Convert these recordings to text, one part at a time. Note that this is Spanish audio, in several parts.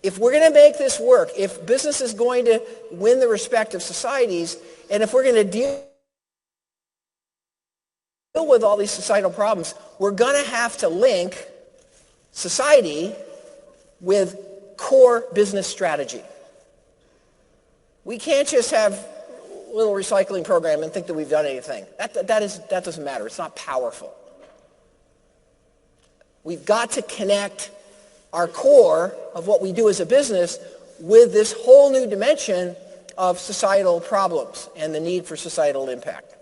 If we're going to make this work, if business is going to win the respect of societies, and if we're going to deal with all these societal problems, we're going to have to link society with core business strategy. We can't just have a little recycling program and think that we've done anything. That doesn't matter. It's not powerful. We've got to connect our core of what we do as a business with this whole new dimension of societal problems and the need for societal impact.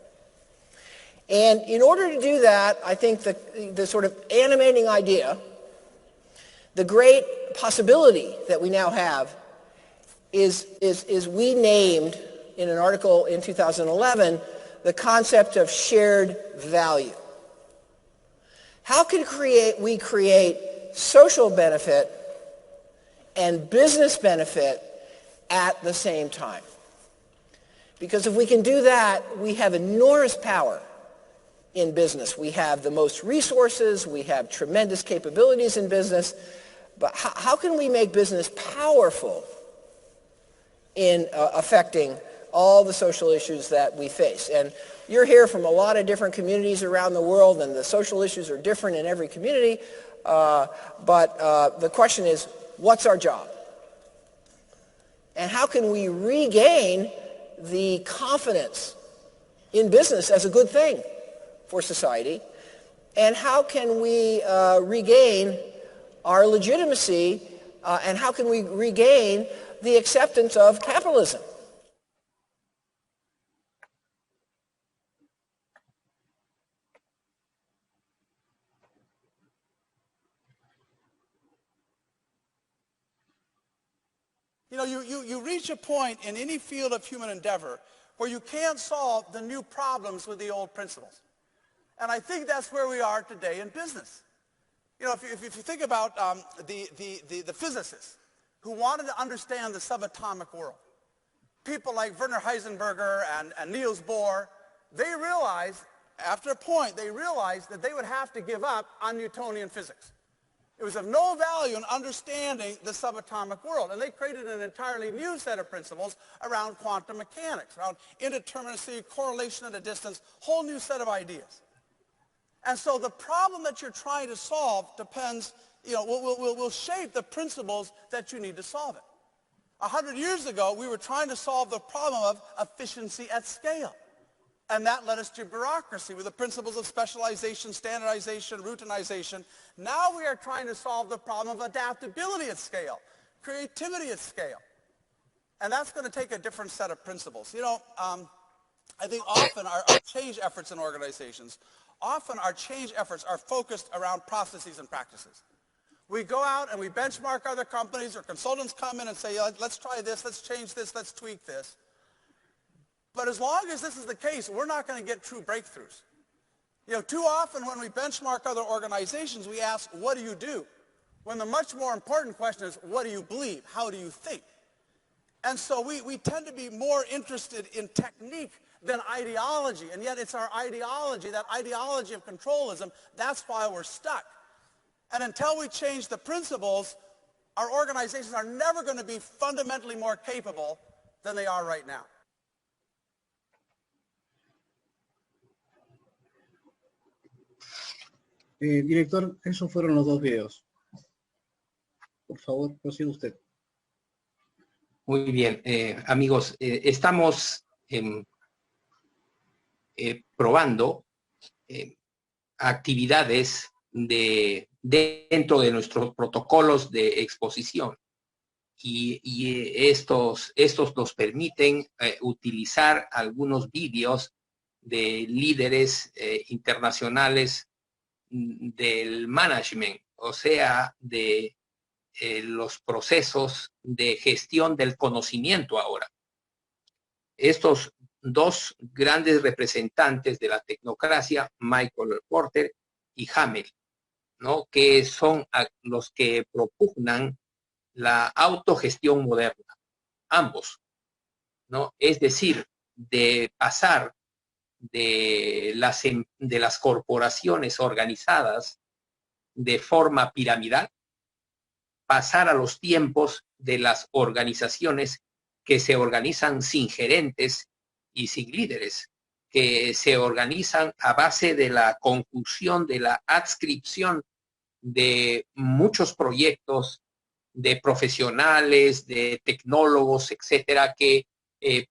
And in order to do that, I think the sort of animating idea, the great possibility that we now have is we named in an article in 2011 the concept of shared value. How can we create social benefit and business benefit at the same time? Because if we can do that, we have enormous power in business. We have the most resources, we have tremendous capabilities in business, but how can we make business powerful in affecting all the social issues that we face? And you're here from a lot of different communities around the world, and the social issues are different in every community. But the question is, what's our job? And how can we regain the confidence in business as a good thing for society? And how can we regain our legitimacy? And how can we regain the acceptance of capitalism? You know, you reach a point in any field of human endeavor where you can't solve the new problems with the old principles. And I think that's where we are today in business. You know, if you think about the physicists who wanted to understand the subatomic world, people like Werner Heisenberg and Niels Bohr, they realized, after a point, they realized that they would have to give up on Newtonian physics. It was of no value in understanding the subatomic world. And they created an entirely new set of principles around quantum mechanics, around indeterminacy, correlation at a distance, whole new set of ideas. And so the problem that you're trying to solve depends, will shape the principles that you need to solve it. 100 years ago, we were trying to solve the problem of efficiency at scale. And that led us to bureaucracy with the principles of specialization, standardization, routinization. Now we are trying to solve the problem of adaptability at scale, creativity at scale. And that's going to take a different set of principles. I think often our change efforts in organizations, are focused around processes and practices. We go out and we benchmark other companies, or consultants come in and say, let's try this, let's change this, let's tweak this. But as long as this is the case, we're not going to get true breakthroughs. Too often when we benchmark other organizations, we ask, what do you do? When the much more important question is, what do you believe? How do you think? And so we tend to be more interested in technique than ideology. And yet it's our ideology, that ideology of controlism, that's why we're stuck. And until we change the principles, our organizations are never going to be fundamentally more capable than they are right now. Director, esos fueron los dos videos. Por favor, prosiga usted. Muy bien, amigos, estamos probando actividades dentro de nuestros protocolos de exposición y estos nos permiten utilizar algunos vídeos de líderes internacionales del management, o sea, de los procesos de gestión del conocimiento ahora. Estos dos grandes representantes de la tecnocracia, Michael Porter y Hamel, ¿no?, que son los que propugnan la autogestión moderna, ambos, ¿no? Es decir, de pasar de las corporaciones organizadas de forma piramidal pasar a los tiempos de las organizaciones que se organizan sin gerentes y sin líderes, que se organizan a base de la conclusión, de la adscripción de muchos proyectos de profesionales, de tecnólogos, etcétera, que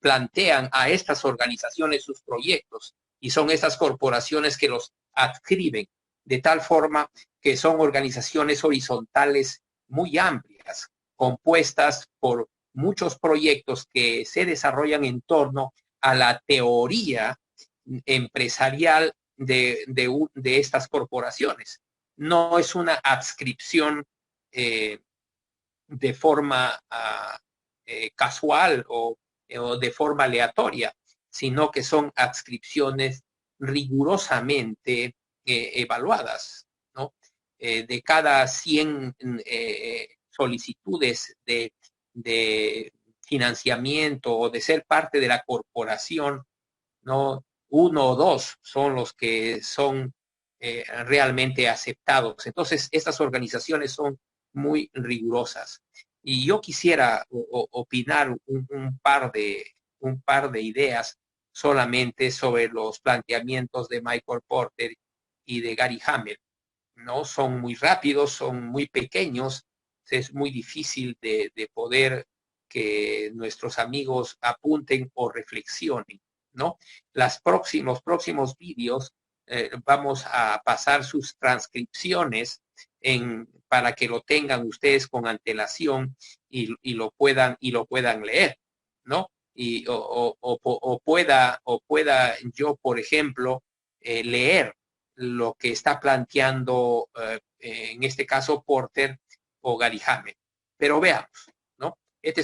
plantean a estas organizaciones sus proyectos y son estas corporaciones que los adscriben, de tal forma que son organizaciones horizontales muy amplias, compuestas por muchos proyectos que se desarrollan en torno a la teoría empresarial de estas corporaciones. No es una adscripción de forma casual o de forma aleatoria, sino que son adscripciones rigurosamente evaluadas, ¿no? De cada 100 solicitudes de financiamiento o de ser parte de la corporación, ¿no? 1 o 2 son los que son realmente aceptados. Entonces, estas organizaciones son muy rigurosas. Y yo quisiera opinar un par de ideas solamente sobre los planteamientos de Michael Porter y de Gary Hamel, ¿no? Son muy rápidos, son muy pequeños, es muy difícil de poder que nuestros amigos apunten o reflexionen, ¿no? Los próximos vídeos vamos a pasar sus transcripciones para que lo tengan ustedes con antelación y lo puedan leer, ¿no? O pueda yo, por ejemplo, leer lo que está planteando en este caso Porter o Gary Hamel. Pero veamos, ¿no? Esa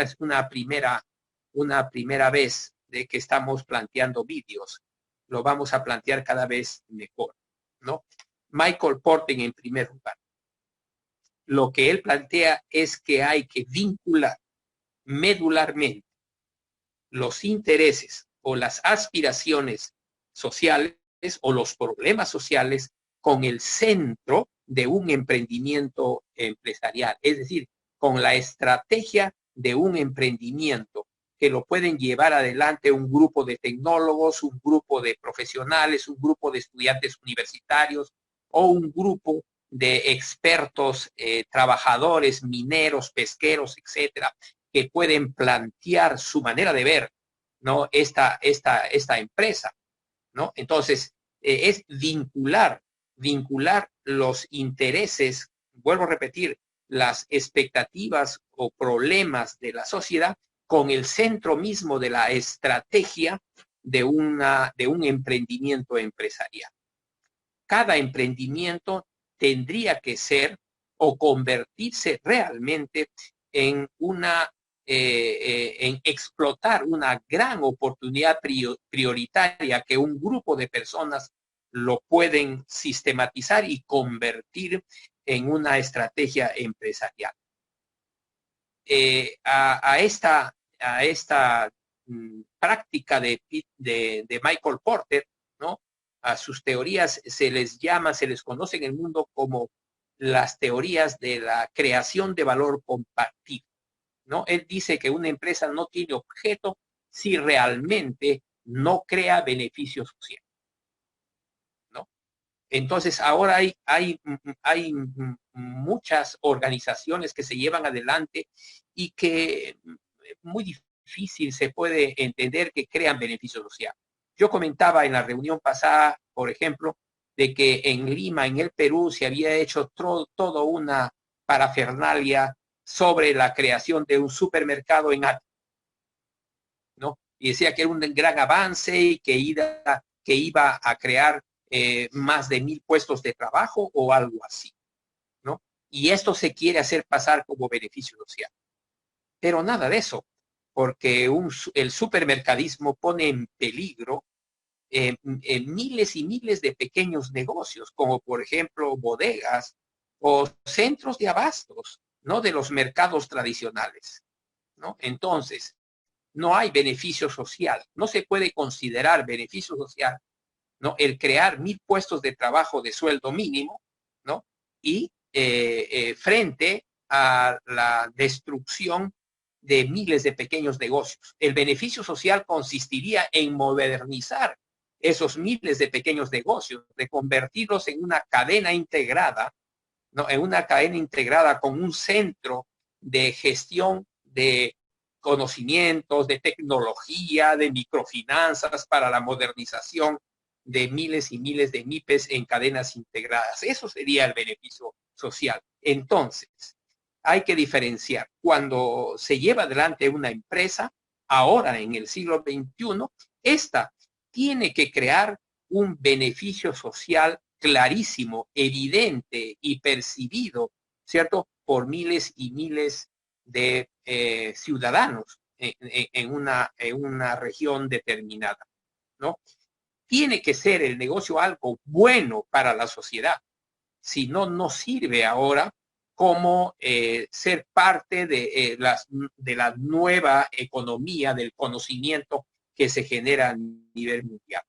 es una primera vez de que estamos planteando vídeos. Lo vamos a plantear cada vez mejor, ¿no? Michael Porter, en primer lugar, lo que él plantea es que hay que vincular medularmente los intereses o las aspiraciones sociales o los problemas sociales con el centro de un emprendimiento empresarial, es decir, con la estrategia de un emprendimiento que lo pueden llevar adelante un grupo de tecnólogos, un grupo de profesionales, un grupo de estudiantes universitarios o un grupo de expertos, trabajadores, mineros, pesqueros, etcétera, que pueden plantear su manera de ver, ¿no? esta empresa, ¿no? Entonces, es vincular los intereses, vuelvo a repetir, las expectativas o problemas de la sociedad con el centro mismo de la estrategia de un emprendimiento empresarial. Cada emprendimiento tendría que ser o convertirse realmente en en explotar una gran oportunidad prioritaria que un grupo de personas lo pueden sistematizar y convertir en una estrategia empresarial. A esta práctica de Michael Porter, ¿no? A sus teorías se les conoce en el mundo como las teorías de la creación de valor compartido, ¿no? Él dice que una empresa no tiene objeto si realmente no crea beneficio social, ¿no? Entonces, ahora hay muchas organizaciones que se llevan adelante y que muy difícil se puede entender que crean beneficio social. Yo comentaba en la reunión pasada, por ejemplo, de que en Lima, en el Perú, se había hecho toda una parafernalia sobre la creación de un supermercado en Ate, ¿no? Y decía que era un gran avance y que iba a crear más de 1,000 puestos de trabajo o algo así, ¿no? Y esto se quiere hacer pasar como beneficio social. Pero nada de eso, porque el supermercadismo pone en peligro miles y miles de pequeños negocios, como por ejemplo bodegas o centros de abastos, ¿no? De los mercados tradicionales, ¿no? Entonces, no hay beneficio social, no se puede considerar beneficio social, ¿no? El crear 1,000 puestos de trabajo de sueldo mínimo, ¿no? Y frente a la destrucción de miles de pequeños negocios. El beneficio social consistiría en modernizar esos miles de pequeños negocios, de convertirlos en una cadena integrada, ¿no? En una cadena integrada con un centro de gestión de conocimientos, de tecnología, de microfinanzas para la modernización de miles y miles de MIPES en cadenas integradas. Eso sería el beneficio social. Entonces, hay que diferenciar. Cuando se lleva adelante una empresa, ahora en el siglo XXI, esta tiene que crear un beneficio social clarísimo, evidente y percibido, ¿cierto? Por miles y miles de ciudadanos en una región determinada, ¿no? Tiene que ser el negocio algo bueno para la sociedad. Si no, no sirve ahora como ser parte de la nueva economía del conocimiento que se genera a nivel mundial,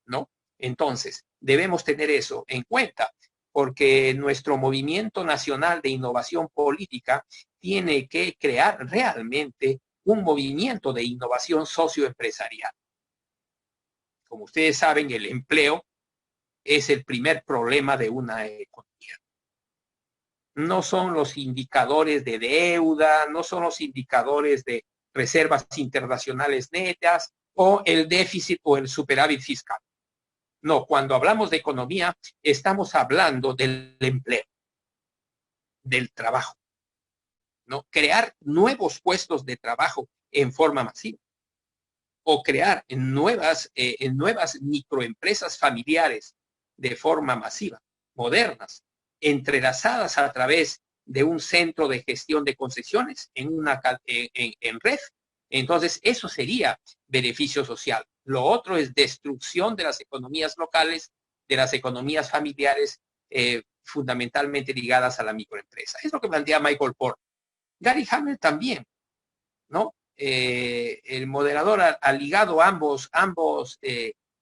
¿no? Entonces, debemos tener eso en cuenta, porque nuestro movimiento nacional de innovación política tiene que crear realmente un movimiento de innovación socioempresarial. Como ustedes saben, el empleo es el primer problema de una economía. No son los indicadores de deuda, no son los indicadores de reservas internacionales netas o el déficit o el superávit fiscal. No, cuando hablamos de economía, estamos hablando del empleo, del trabajo, ¿no? Crear nuevos puestos de trabajo en forma masiva o crear nuevas microempresas familiares de forma masiva, modernas, entrelazadas a través de un centro de gestión de concesiones en red. Entonces, eso sería beneficio social. Lo otro es destrucción de las economías locales, de las economías familiares, fundamentalmente ligadas a la microempresa. Es lo que plantea Michael Porter. Gary Hamel también, ¿no? El moderador ha ligado ambos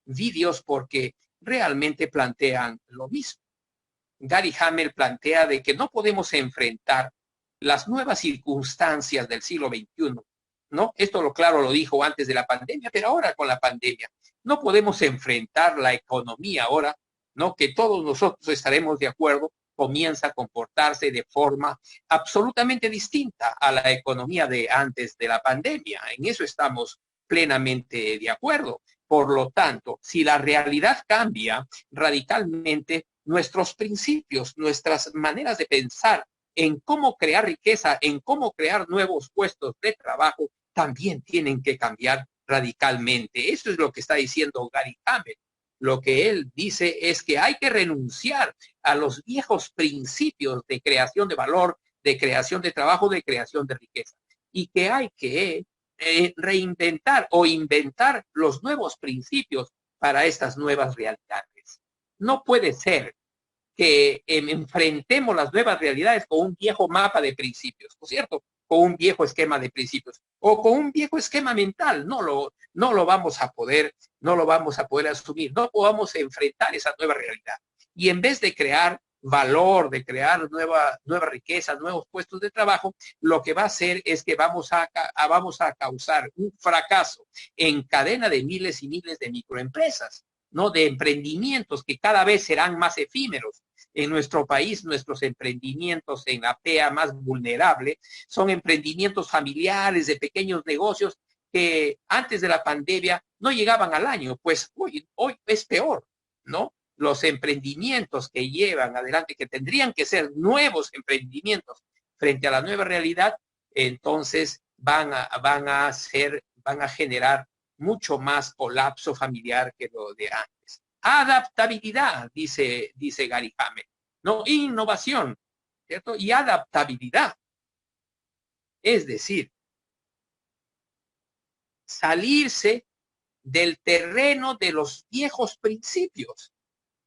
vídeos porque realmente plantean lo mismo. Gary Hamel plantea de que no podemos enfrentar las nuevas circunstancias del siglo XXI, ¿no? Esto lo dijo antes de la pandemia, pero ahora con la pandemia no podemos enfrentar la economía ahora, ¿no? Que todos nosotros estaremos de acuerdo, comienza a comportarse de forma absolutamente distinta a la economía de antes de la pandemia. En eso estamos plenamente de acuerdo. Por lo tanto, si la realidad cambia radicalmente, nuestros principios, nuestras maneras de pensar en cómo crear riqueza, en cómo crear nuevos puestos de trabajo, también tienen que cambiar radicalmente. Eso es lo que está diciendo Gary Hamel. Lo que él dice es que hay que renunciar a los viejos principios de creación de valor, de creación de trabajo, de creación de riqueza. Y que hay que reinventar o inventar los nuevos principios para estas nuevas realidades. No puede ser que enfrentemos las nuevas realidades con un viejo mapa de principios, ¿no es cierto? Con un viejo esquema de principios o con un viejo esquema mental. No lo vamos a poder asumir, no podamos enfrentar esa nueva realidad. Y en vez de crear valor, de crear nueva riqueza, nuevos puestos de trabajo, lo que va a hacer es que vamos a causar un fracaso en cadena de miles y miles de microempresas, ¿no? De emprendimientos que cada vez serán más efímeros. En nuestro país, nuestros emprendimientos en la PEA más vulnerable son emprendimientos familiares de pequeños negocios que antes de la pandemia no llegaban al año, pues hoy es peor, ¿no? Los emprendimientos que llevan adelante, que tendrían que ser nuevos emprendimientos frente a la nueva realidad, entonces van a generar mucho más colapso familiar que lo de antes. Adaptabilidad, dice Gary Hamel, ¿no? Innovación, ¿cierto? Y adaptabilidad. Es decir, salirse del terreno de los viejos principios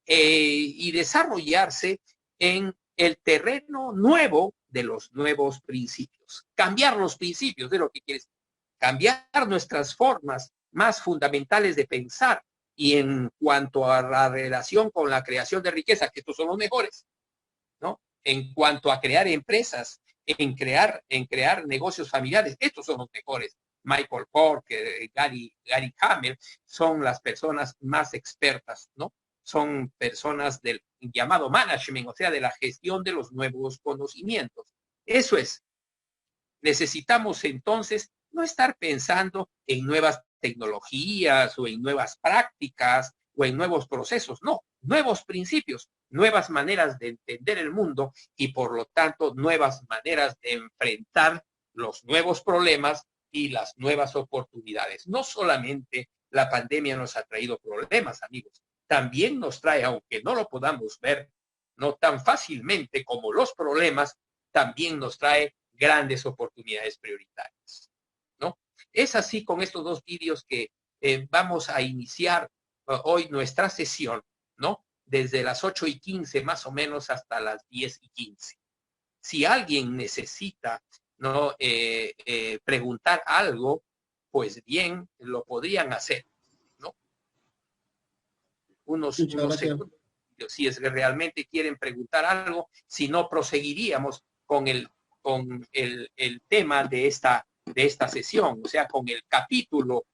y desarrollarse en el terreno nuevo de los nuevos principios. Cambiar los principios de lo que quieres. Cambiar nuestras formas más fundamentales de pensar y en cuanto a la relación con la creación de riqueza, que estos son los mejores, ¿no? En cuanto a crear empresas, en crear negocios familiares, estos son los mejores. Michael Porter, Gary Hamel, son las personas más expertas, ¿no? Son personas del llamado management, o sea, de la gestión de los nuevos conocimientos. Eso es. Necesitamos entonces no estar pensando en nuevas tecnologías o en nuevas prácticas o en nuevos procesos, no, nuevos principios, nuevas maneras de entender el mundo y por lo tanto nuevas maneras de enfrentar los nuevos problemas y las nuevas oportunidades. No solamente la pandemia nos ha traído problemas, amigos, también nos trae, aunque no lo podamos ver, no tan fácilmente como los problemas, también nos trae grandes oportunidades prioritarias, ¿no? Es así con estos dos vídeos que vamos a iniciar hoy nuestra sesión, ¿no? Desde las 8:15 más o menos hasta las 10:15. Si alguien necesita, ¿no? Preguntar algo, pues bien, lo podrían hacer, ¿no? Unos Muchas gracias. segundos. Si es que realmente quieren preguntar algo, si no, proseguiríamos con el tema de esta sesión, o sea, con el capítulo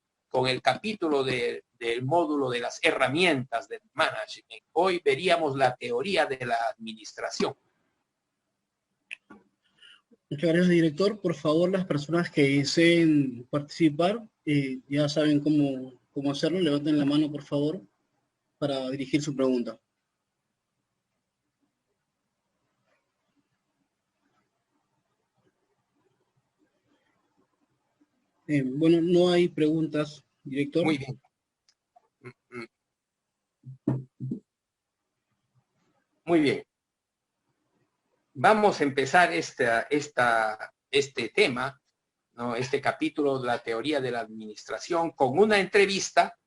del módulo de las herramientas del management. Hoy veríamos la teoría de la administración. Muchas gracias, director. Por favor, las personas que deseen participar, ya saben cómo hacerlo. Levanten la mano, por favor, para dirigir su pregunta. Bueno, no hay preguntas, director. Muy bien. Muy bien. Vamos a empezar este tema, ¿no? Este capítulo de la teoría de la administración con una entrevista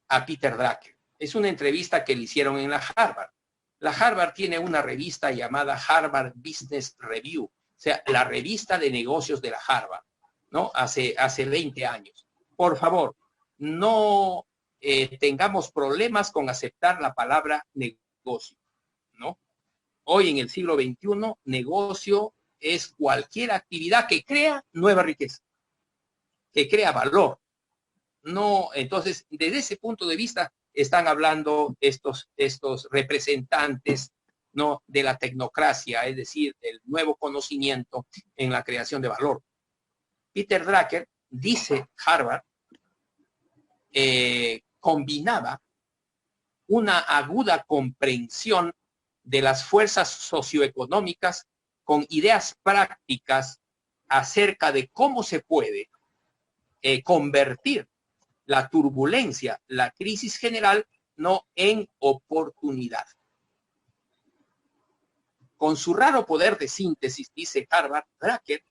a Peter Drucker. Es una entrevista que le hicieron en la Harvard. La Harvard tiene una revista llamada Harvard Business Review, o sea, la revista de negocios de la Harvard, ¿no? Hace 20 años. Por favor, no tengamos problemas con aceptar la palabra negocio, ¿no? Hoy en el siglo XXI, negocio es cualquier actividad que crea nueva riqueza, que crea valor. No, entonces, desde ese punto de vista, están hablando estos representantes, ¿no? De la tecnocracia, es decir, del nuevo conocimiento en la creación de valor. Peter Drucker, dice Harvard, combinaba una aguda comprensión de las fuerzas socioeconómicas con ideas prácticas acerca de cómo se puede convertir la turbulencia, la crisis general, no en oportunidad. Con su raro poder de síntesis, dice Harvard, Drucker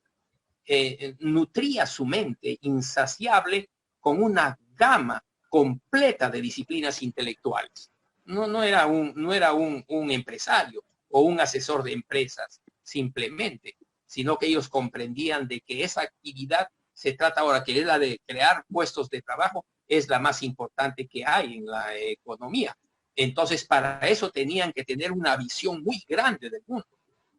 nutría su mente insaciable con una gama completa de disciplinas intelectuales. No era un empresario o un asesor de empresas, simplemente, sino que ellos comprendían de que esa actividad se trata ahora, que es la de crear puestos de trabajo, es la más importante que hay en la economía. Entonces, para eso tenían que tener una visión muy grande del mundo,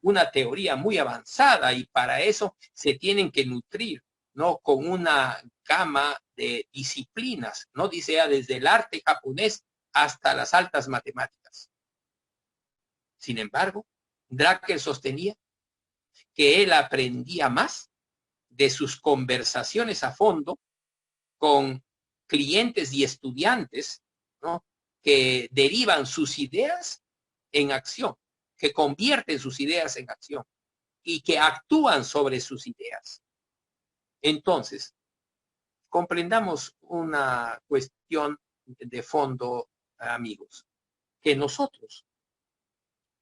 una teoría muy avanzada, y para eso se tienen que nutrir, ¿no? Con una gama de disciplinas, ¿no? Dice ya desde el arte japonés hasta las altas matemáticas. Sin embargo, Drucker sostenía que él aprendía más de sus conversaciones a fondo con clientes y estudiantes, ¿no? Que derivan sus ideas en acción, que convierten sus ideas en acción y que actúan sobre sus ideas. Entonces, comprendamos una cuestión de fondo, amigos, que nosotros,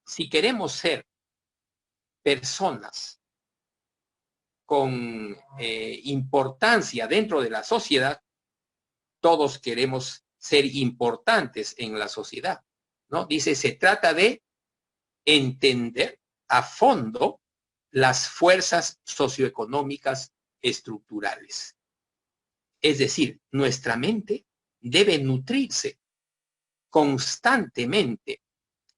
si queremos ser personas con importancia dentro de la sociedad, todos queremos ser importantes en la sociedad, ¿no? Dice, se trata de entender a fondo las fuerzas socioeconómicas estructurales. Es decir, nuestra mente debe nutrirse constantemente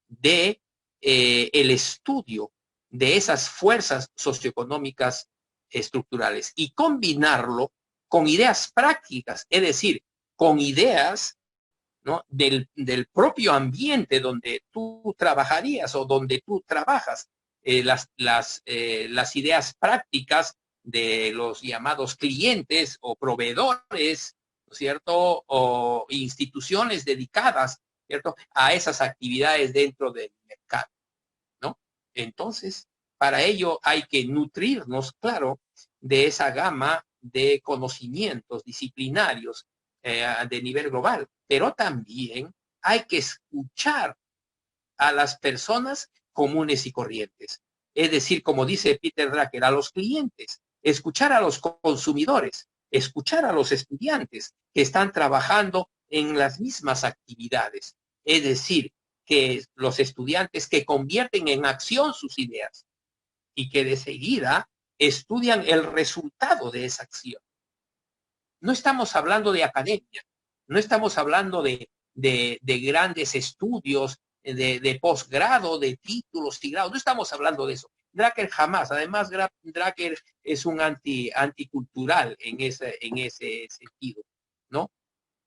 de el estudio de esas fuerzas socioeconómicas estructurales y combinarlo con ideas prácticas, es decir, con ideas, ¿no?, del propio ambiente donde tú trabajarías o donde tú trabajas, las ideas prácticas de los llamados clientes o proveedores, ¿no es cierto?, o instituciones dedicadas, ¿cierto?, a esas actividades dentro del mercado, ¿no? Entonces, para ello hay que nutrirnos, claro, de esa gama de conocimientos disciplinarios de nivel global, pero también hay que escuchar a las personas comunes y corrientes. Es decir, como dice Peter Drucker, a los clientes, escuchar a los consumidores, escuchar a los estudiantes que están trabajando en las mismas actividades. Es decir, que los estudiantes que convierten en acción sus ideas y que de seguida estudian el resultado de esa acción. No estamos hablando de academia, no estamos hablando de grandes estudios, de posgrado, de títulos y grados, no estamos hablando de eso. Drucker jamás, además Drucker es un anticultural en ese sentido, ¿no?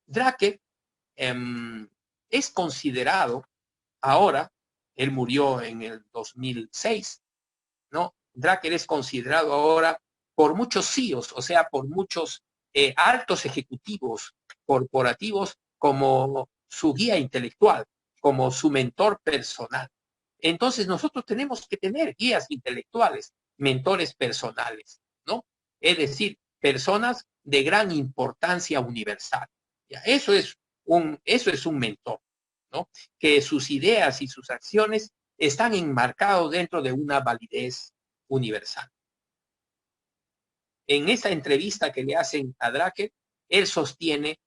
Drucker es considerado ahora, él murió en el 2006, ¿no? Drucker es considerado ahora por muchos CEOs, o sea, por muchos altos ejecutivos corporativos como su guía intelectual, como su mentor personal. Entonces nosotros tenemos que tener guías intelectuales, mentores personales, ¿no? Es decir, personas de gran importancia universal. ¿Ya? Eso es un mentor, ¿no? Que sus ideas y sus acciones están enmarcados dentro de una validez universal. En esta entrevista que le hacen a Drucker, él sostiene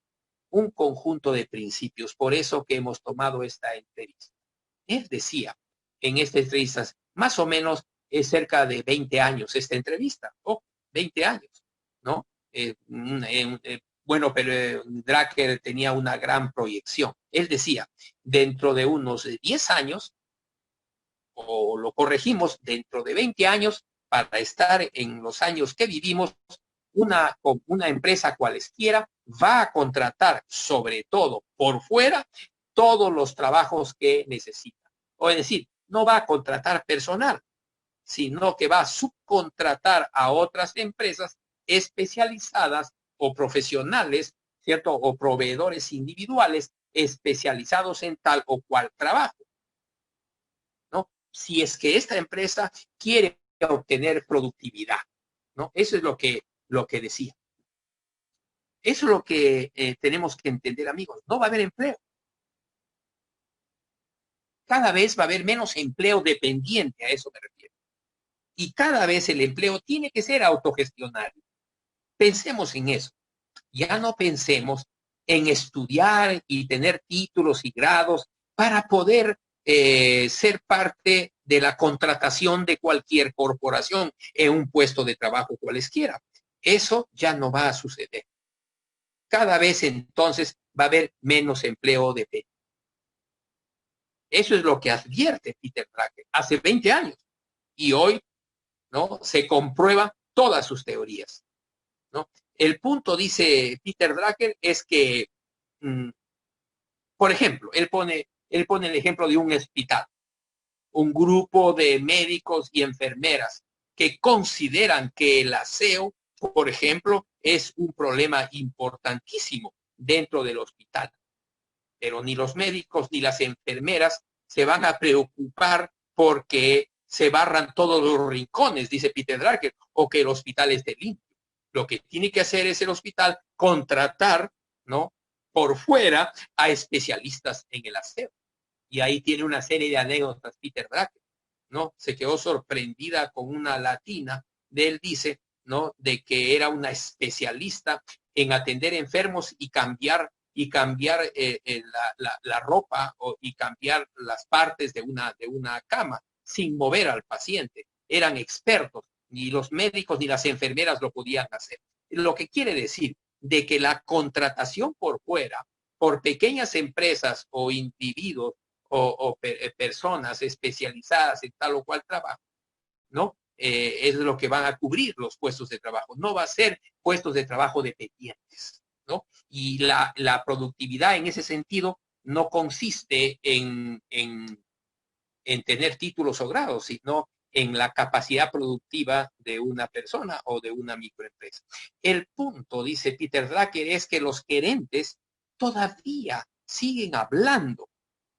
un conjunto de principios, por eso que hemos tomado esta entrevista. Él decía en esta entrevista, más o menos es cerca de 20 años esta entrevista, 20 años, ¿no? Bueno, pero Drucker tenía una gran proyección. Él decía, dentro de unos 10 años, o lo corregimos, dentro de 20 años, para estar en los años que vivimos, una empresa cualesquiera va a contratar, sobre todo por fuera, todos los trabajos que necesita. O es decir, no va a contratar personal, sino que va a subcontratar a otras empresas especializadas o profesionales, ¿cierto? O proveedores individuales especializados en tal o cual trabajo, ¿no? Si es que esta empresa quiere obtener productividad, ¿no? Eso es lo que decía. Eso es lo que tenemos que entender, amigos. No va a haber empleo. Cada vez va a haber menos empleo dependiente, a eso me refiero. Y cada vez el empleo tiene que ser autogestionario. Pensemos en eso. Ya no pensemos en estudiar y tener títulos y grados para poder ser parte de la contratación de cualquier corporación en un puesto de trabajo cualesquiera. Eso ya no va a suceder. Cada vez entonces va a haber menos empleo de pie. Eso es lo que advierte Peter Drucker hace 20 años. Y hoy, ¿no?, se comprueba todas sus teorías, ¿no? El punto, dice Peter Drucker, es que, por ejemplo, él pone el ejemplo de un hospital, un grupo de médicos y enfermeras que consideran que el aseo, por ejemplo, es un problema importantísimo dentro del hospital. Pero ni los médicos ni las enfermeras se van a preocupar porque se barran todos los rincones, dice Peter Drucker, o que el hospital esté limpio. Lo que tiene que hacer es el hospital contratar, ¿no?, por fuera a especialistas en el aseo. Y ahí tiene una serie de anécdotas Peter Drucker, ¿no? Se quedó sorprendida con una latina de él, dice, ¿no?, de que era una especialista en atender enfermos y cambiar la ropa y cambiar las partes de una cama sin mover al paciente. Eran expertos, ni los médicos ni las enfermeras lo podían hacer. Lo que quiere decir de que la contratación por fuera, por pequeñas empresas o individuos o personas especializadas en tal o cual trabajo, ¿no? Es lo que van a cubrir los puestos de trabajo. No va a ser puestos de trabajo dependientes, ¿no? Y la productividad en ese sentido no consiste en tener títulos o grados, sino en la capacidad productiva de una persona o de una microempresa. El punto, dice Peter Drucker, es que los gerentes todavía siguen hablando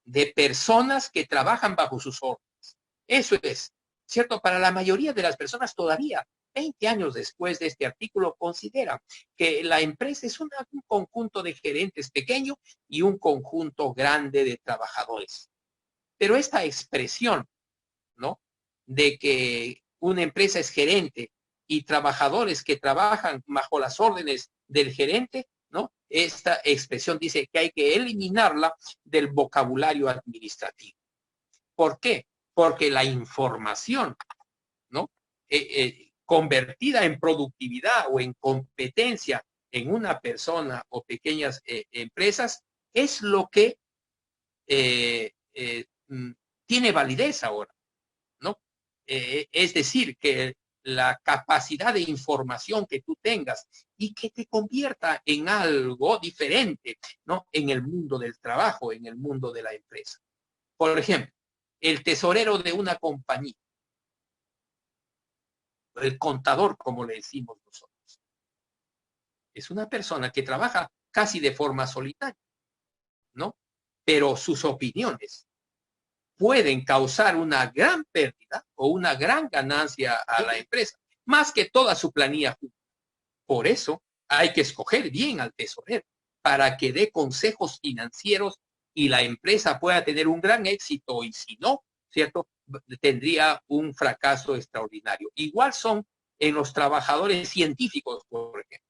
de personas que trabajan bajo sus órdenes. Eso es, ¿cierto? Para la mayoría de las personas todavía, 20 años después de este artículo, consideran que la empresa es un conjunto de gerentes pequeño y un conjunto grande de trabajadores. Pero esta expresión, ¿no? De que una empresa es gerente y trabajadores que trabajan bajo las órdenes del gerente, ¿no? Esta expresión dice que hay que eliminarla del vocabulario administrativo. ¿Por qué? Porque la información, ¿no? Convertida en productividad o en competencia en una persona o pequeñas empresas es lo que tiene validez ahora, ¿no? Es decir, que la capacidad de información que tú tengas y que te convierta en algo diferente, ¿no? En el mundo del trabajo, en el mundo de la empresa. Por ejemplo, el tesorero de una compañía, el contador, como le decimos nosotros, es una persona que trabaja casi de forma solitaria, ¿no? Pero sus opiniones pueden causar una gran pérdida o una gran ganancia a la empresa, más que toda su planilla junta. Por eso hay que escoger bien al tesorero para que dé consejos financieros y la empresa pueda tener un gran éxito, y si no, ¿cierto? Tendría un fracaso extraordinario. Igual son en los trabajadores científicos, por ejemplo.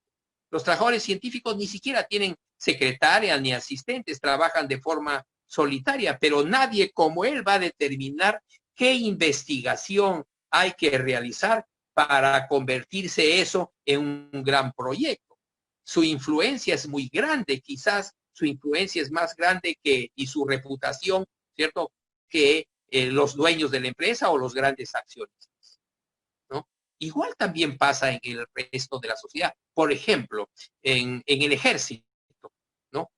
Los trabajadores científicos ni siquiera tienen secretaria ni asistentes, trabajan de forma solitaria, pero nadie como él va a determinar qué investigación hay que realizar para convertirse eso en un gran proyecto. Su influencia es muy grande, quizás su influencia es más grande que, y su reputación, ¿cierto?, que los dueños de la empresa o los grandes accionistas, ¿no? Igual también pasa en el resto de la sociedad. Por ejemplo, en el ejército, ¿no?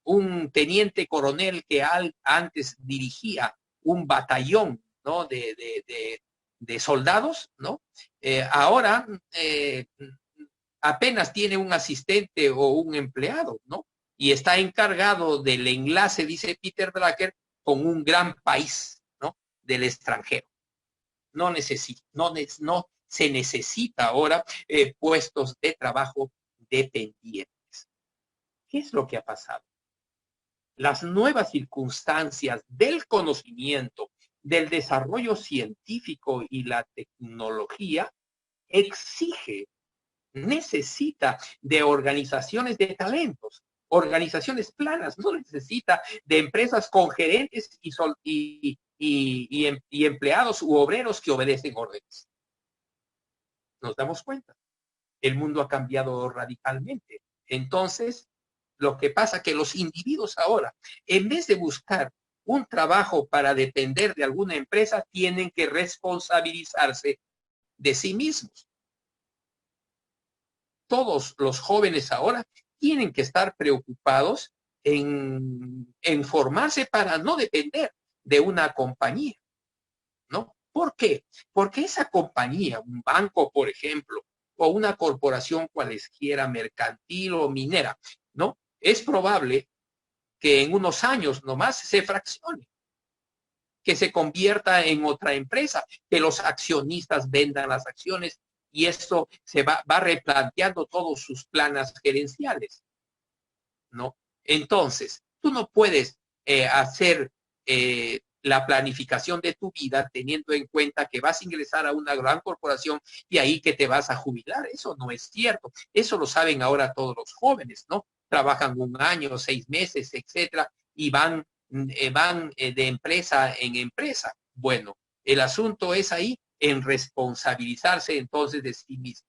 Un teniente coronel que antes dirigía un batallón, ¿no? de soldados, ¿no? Ahora apenas tiene un asistente o un empleado, ¿no? Y está encargado del enlace, dice Peter Drucker, con un gran país, ¿no? Del extranjero. No se necesita ahora puestos de trabajo dependientes. ¿Qué es lo que ha pasado? Las nuevas circunstancias del conocimiento, del desarrollo científico y la tecnología necesita de organizaciones de talentos, organizaciones planas, no necesita de empresas con gerentes y empleados u obreros que obedecen órdenes. Nos damos cuenta. El mundo ha cambiado radicalmente. Entonces, lo que pasa es que los individuos ahora, en vez de buscar un trabajo para depender de alguna empresa, tienen que responsabilizarse de sí mismos. Todos los jóvenes ahora tienen que estar preocupados en formarse para no depender de una compañía, ¿no? ¿Por qué? Porque esa compañía, un banco, por ejemplo, o una corporación cualesquiera mercantil o minera, ¿no? Es probable que en unos años nomás se fraccione, que se convierta en otra empresa, que los accionistas vendan las acciones y esto se va replanteando todos sus planes gerenciales, ¿no? Entonces, tú no puedes hacer la planificación de tu vida teniendo en cuenta que vas a ingresar a una gran corporación y ahí que te vas a jubilar. Eso no es cierto. Eso lo saben ahora todos los jóvenes, ¿no? Trabajan un año, 6 meses, etcétera, y van de empresa en empresa. Bueno, el asunto es ahí en responsabilizarse entonces de sí mismo.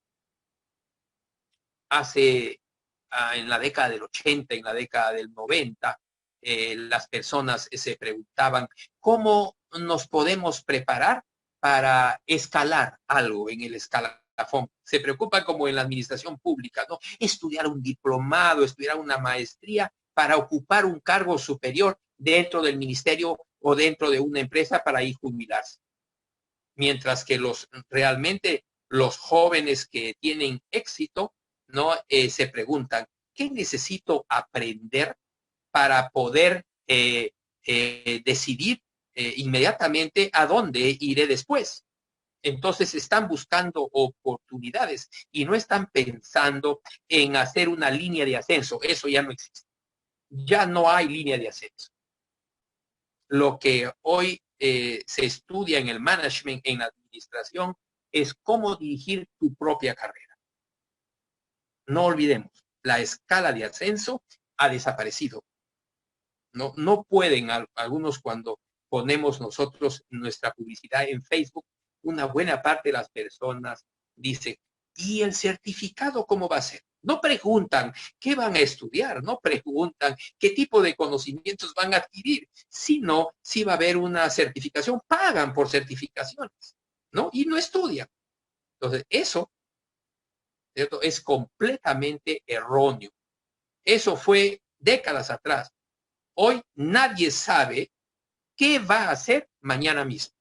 En la década del 80, en la década del 90, las personas se preguntaban, ¿cómo nos podemos preparar para escalar algo en el escalafón. Se preocupan como en la administración pública, ¿no? Estudiar un diplomado, estudiar una maestría para ocupar un cargo superior dentro del ministerio o dentro de una empresa para ir jubilarse. Mientras que realmente los jóvenes que tienen éxito, ¿no? Se preguntan, ¿qué necesito aprender para poder decidir inmediatamente a dónde iré después? Entonces están buscando oportunidades y no están pensando en hacer una línea de ascenso. Eso ya no existe. Ya no hay línea de ascenso. Lo que hoy se estudia en el management, en la administración, es cómo dirigir tu propia carrera. No olvidemos, la escala de ascenso ha desaparecido. No pueden algunos, cuando ponemos nosotros nuestra publicidad en Facebook, una buena parte de las personas dice, ¿y el certificado cómo va a ser? No preguntan qué van a estudiar, no preguntan qué tipo de conocimientos van a adquirir, sino si va a haber una certificación, pagan por certificaciones, ¿no? Y no estudian. Entonces, eso, ¿cierto?, es completamente erróneo. Eso fue décadas atrás. Hoy nadie sabe qué va a hacer mañana mismo.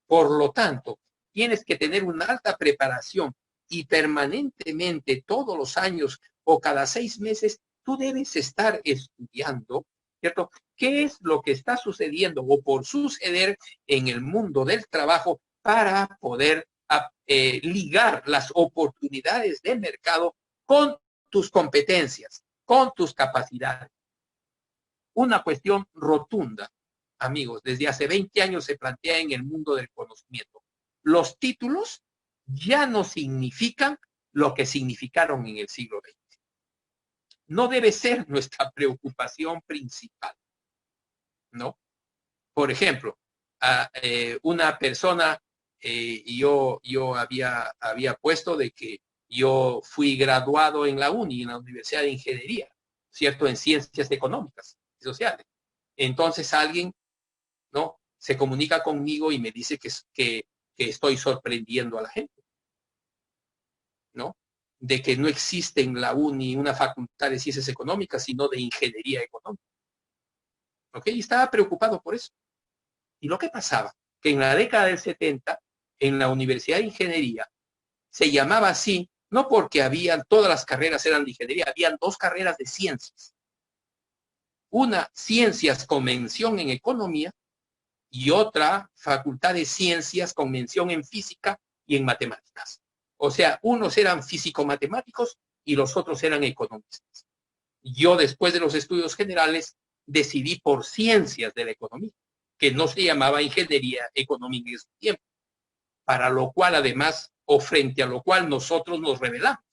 Por lo tanto, tienes que tener una alta preparación y permanentemente, todos los años o cada 6 meses, tú debes estar estudiando, ¿cierto? ¿Qué es lo que está sucediendo o por suceder en el mundo del trabajo para poder ligar las oportunidades del mercado con tus competencias, con tus capacidades? Una cuestión rotunda, amigos, desde hace 20 años se plantea en el mundo del conocimiento. Los títulos ya no significan lo que significaron en el siglo XX. No debe ser nuestra preocupación principal, ¿no? Por ejemplo, una persona, yo había puesto de que yo fui graduado en la Universidad de Ingeniería, ¿cierto?, en Ciencias Económicas y Sociales. Entonces alguien, ¿no?, se comunica conmigo y me dice que estoy sorprendiendo a la gente, ¿no?, de que no existe en la una facultad de Ciencias Económicas, sino de Ingeniería Económica. ¿Ok? Y estaba preocupado por eso. Y lo que pasaba, que en la década del 70, en la Universidad de Ingeniería, se llamaba así, no porque todas las carreras eran de ingeniería, habían 2 carreras de ciencias. Una, ciencias con mención en economía, y otra, facultad de ciencias con mención en física y en matemáticas. O sea, unos eran físico-matemáticos y los otros eran economistas. Yo, después de los estudios generales, decidí por ciencias de la economía, que no se llamaba ingeniería económica en ese tiempo, para lo cual además, o frente a lo cual nosotros nos rebelamos,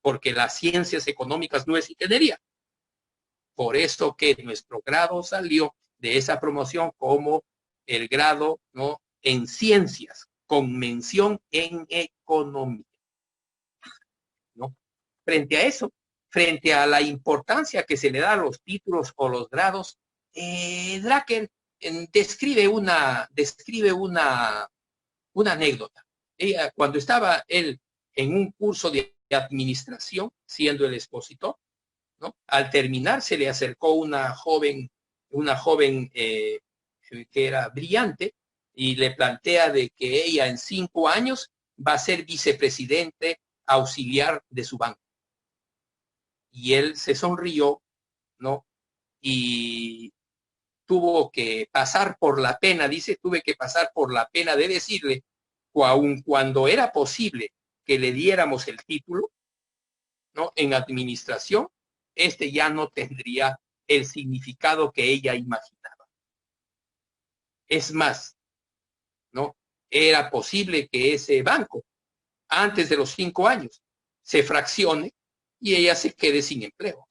porque las ciencias económicas no es ingeniería. Por eso que nuestro grado salió de esa promoción como el grado, ¿no?, en ciencias, con mención en economía, ¿no? Frente a eso, frente a la importancia que se le da a los títulos o los grados, Drucker describe una anécdota. Cuando estaba él en un curso de administración, siendo el expositor, ¿no?, al terminar se le acercó una joven que era brillante y le plantea de que ella en 5 años va a ser vicepresidente auxiliar de su banco. Y él se sonrió, ¿no?, y tuvo que pasar por la pena, tuve que pasar por la pena de decirle, aun cuando era posible que le diéramos el título, ¿no?, en administración, ya no tendría el significado que ella imaginaba. Es más, ¿no?, era posible que ese banco, antes de los 5 años, se fraccione y ella se quede sin empleo,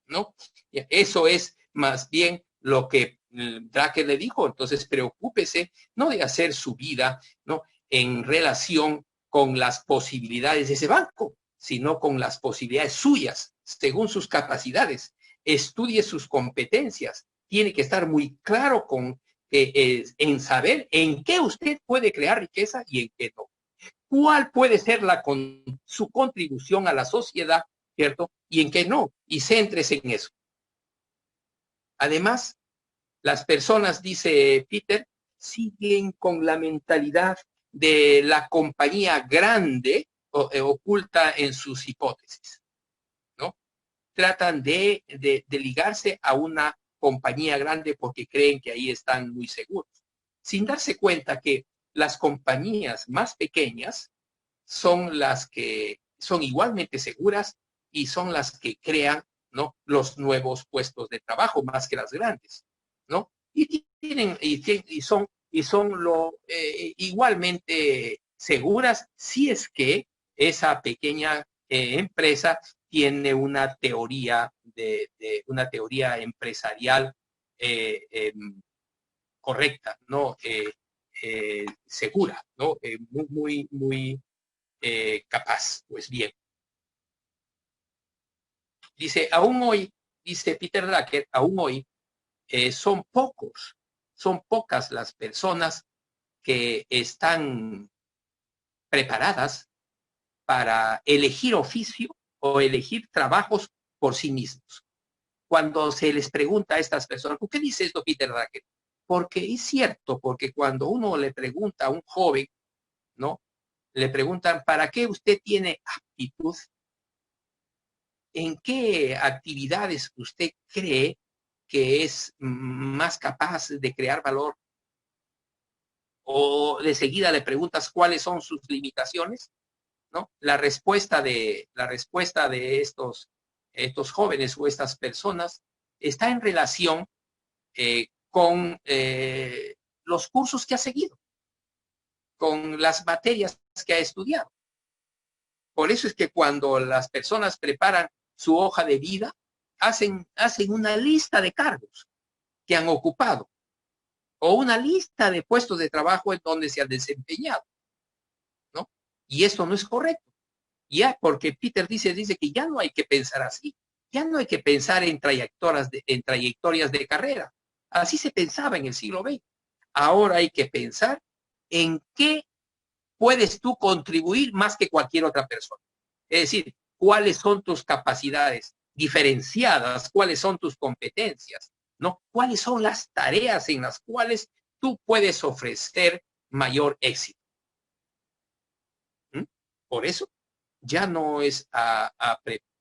¿no? Eso es más bien lo que Drucker le dijo. Entonces, preocúpese no de hacer su vida, ¿no?, en relación con las posibilidades de ese banco, sino con las posibilidades suyas, según sus capacidades. Estudie sus competencias. Tiene que estar muy claro con en saber en qué usted puede crear riqueza y en qué no. ¿Cuál puede ser su contribución a la sociedad, cierto? Y en qué no. Y céntrese en eso. Además, las personas, dice Peter, siguen con la mentalidad de la compañía grande oculta en sus hipótesis, ¿no? Tratan de ligarse a una compañía grande porque creen que ahí están muy seguros, sin darse cuenta que las compañías más pequeñas son las que son igualmente seguras y son las que crean, ¿no?, los nuevos puestos de trabajo más que las grandes, ¿no? Y son igualmente seguras si es que esa pequeña empresa tiene una teoría una teoría empresarial correcta, ¿no? Segura, ¿no? Muy capaz. Pues bien, dice, aún hoy, dice Peter Drucker, aún hoy son pocas las personas que están preparadas para elegir oficio o elegir trabajos por sí mismos. Cuando se les pregunta a estas personas, ¿por qué dice esto Peter Drucker? Porque es cierto, porque cuando uno le pregunta a un joven, ¿no?, le preguntan, ¿para qué usted tiene aptitud? ¿En qué actividades usted cree que es más capaz de crear valor? O de seguida le preguntas cuáles son sus limitaciones, ¿no? La respuesta de estos jóvenes o estas personas está en relación con los cursos que ha seguido, con las materias que ha estudiado. Por eso es que cuando las personas preparan su hoja de vida, hacen una lista de cargos que han ocupado o una lista de puestos de trabajo en donde se han desempeñado, ¿no? Y esto no es correcto. Ya, porque Peter dice que ya no hay que pensar así. Ya no hay que pensar en trayectorias de carrera. Así se pensaba en el siglo XX. Ahora hay que pensar en qué puedes tú contribuir más que cualquier otra persona. Es decir, cuáles son tus capacidades diferenciadas, cuáles son tus competencias, ¿no? Cuáles son las tareas en las cuales tú puedes ofrecer mayor éxito. ¿Mm? Por eso ya no es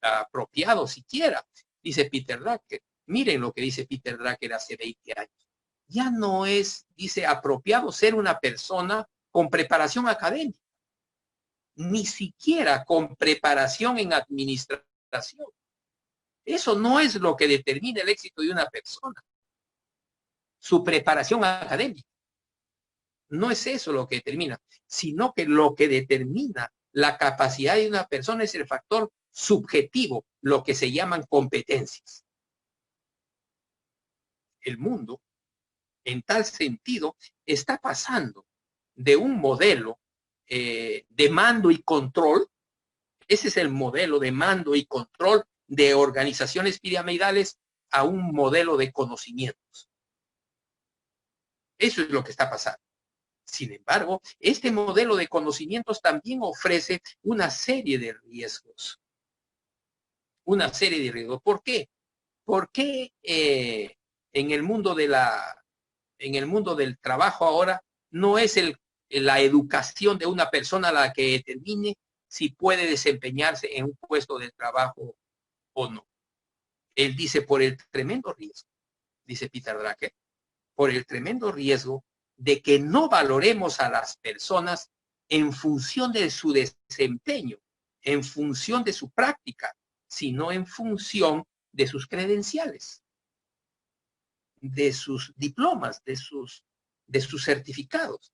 apropiado siquiera, dice Peter Drucker. Miren lo que dice Peter Drucker hace 20 años. Ya no es, dice, apropiado ser una persona con preparación académica, ni siquiera con preparación en administración. Eso no es lo que determina el éxito de una persona. Su preparación académica. No es eso lo que determina, sino que lo que determina la capacidad de una persona es el factor subjetivo, lo que se llaman competencias. El mundo, en tal sentido, está pasando de un modelo de mando y control. Ese es el modelo de mando y control de organizaciones piramidales a un modelo de conocimientos. Eso es lo que está pasando. Sin embargo, este modelo de conocimientos también ofrece una serie de riesgos. Una serie de riesgos. ¿Por qué? Porque en el mundo del trabajo ahora no es la educación de una persona la que determine si puede desempeñarse en un puesto de trabajo o no. Él dice por el tremendo riesgo, dice Peter Drucker, por el tremendo riesgo de que no valoremos a las personas en función de su desempeño, en función de su práctica, sino en función de sus credenciales, de sus diplomas, de sus certificados.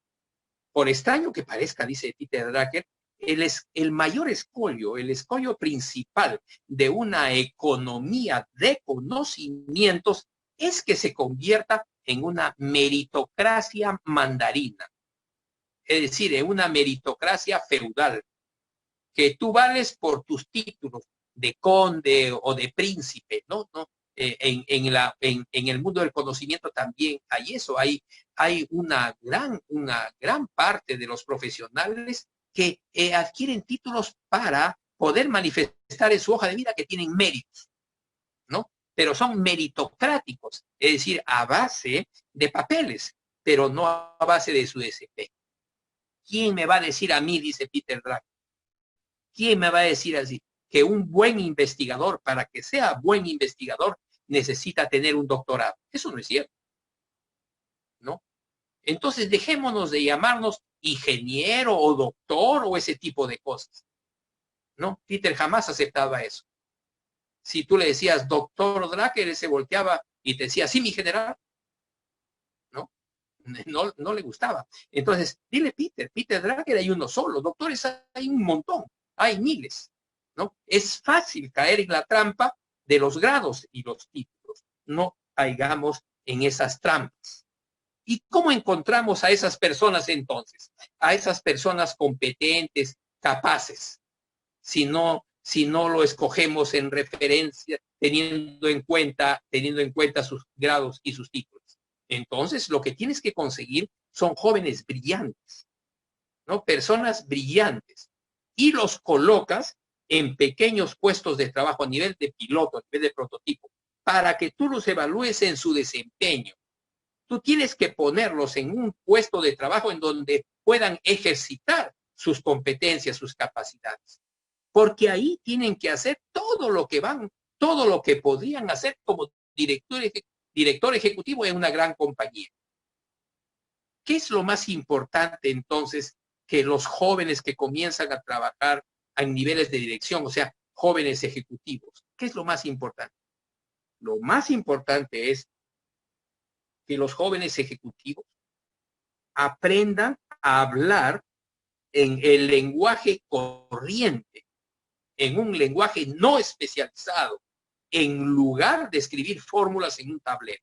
Por extraño que parezca, dice Peter Drucker, el mayor escollo, el escollo principal de una economía de conocimientos es que se convierta en una meritocracia mandarina, es decir, en una meritocracia feudal, que tú vales por tus títulos de conde o de príncipe, ¿no? En el mundo del conocimiento también hay eso, hay hay una gran parte de los profesionales que adquieren títulos para poder manifestar en su hoja de vida que tienen méritos, ¿no? Pero son meritocráticos, es decir, a base de papeles, pero no a base de su desempeño. ¿Quién me va a decir a mí, dice Peter Drucker, quién me va a decir así, que un buen investigador, para que sea buen investigador, necesita tener un doctorado? Eso no es cierto, ¿no? Entonces dejémonos de llamarnos ingeniero o doctor o ese tipo de cosas, ¿no? Peter jamás aceptaba eso. Si tú le decías doctor Drucker, él se volteaba y te decía, sí, mi general, ¿no? No le gustaba. Entonces, dile Peter Drucker hay uno solo, doctores hay un montón, hay miles, ¿no? Es fácil caer en la trampa de los grados y los títulos. No caigamos en esas trampas. ¿Y cómo encontramos a esas personas entonces? A esas personas competentes, capaces, si no lo escogemos en referencia, teniendo en cuenta sus grados y sus títulos. Entonces, lo que tienes que conseguir son jóvenes brillantes, ¿no? Personas brillantes. Y los colocas en pequeños puestos de trabajo a nivel de piloto, a nivel de prototipo, para que tú los evalúes en su desempeño. Tú tienes que ponerlos en un puesto de trabajo en donde puedan ejercitar sus competencias, sus capacidades. Porque ahí tienen que hacer todo lo que podrían hacer como director ejecutivo en una gran compañía. ¿Qué es lo más importante entonces que los jóvenes que comienzan a trabajar a niveles de dirección, o sea, jóvenes ejecutivos? ¿Qué es lo más importante? Lo más importante es que los jóvenes ejecutivos aprendan a hablar en el lenguaje corriente, en un lenguaje no especializado, en lugar de escribir fórmulas en un tablero.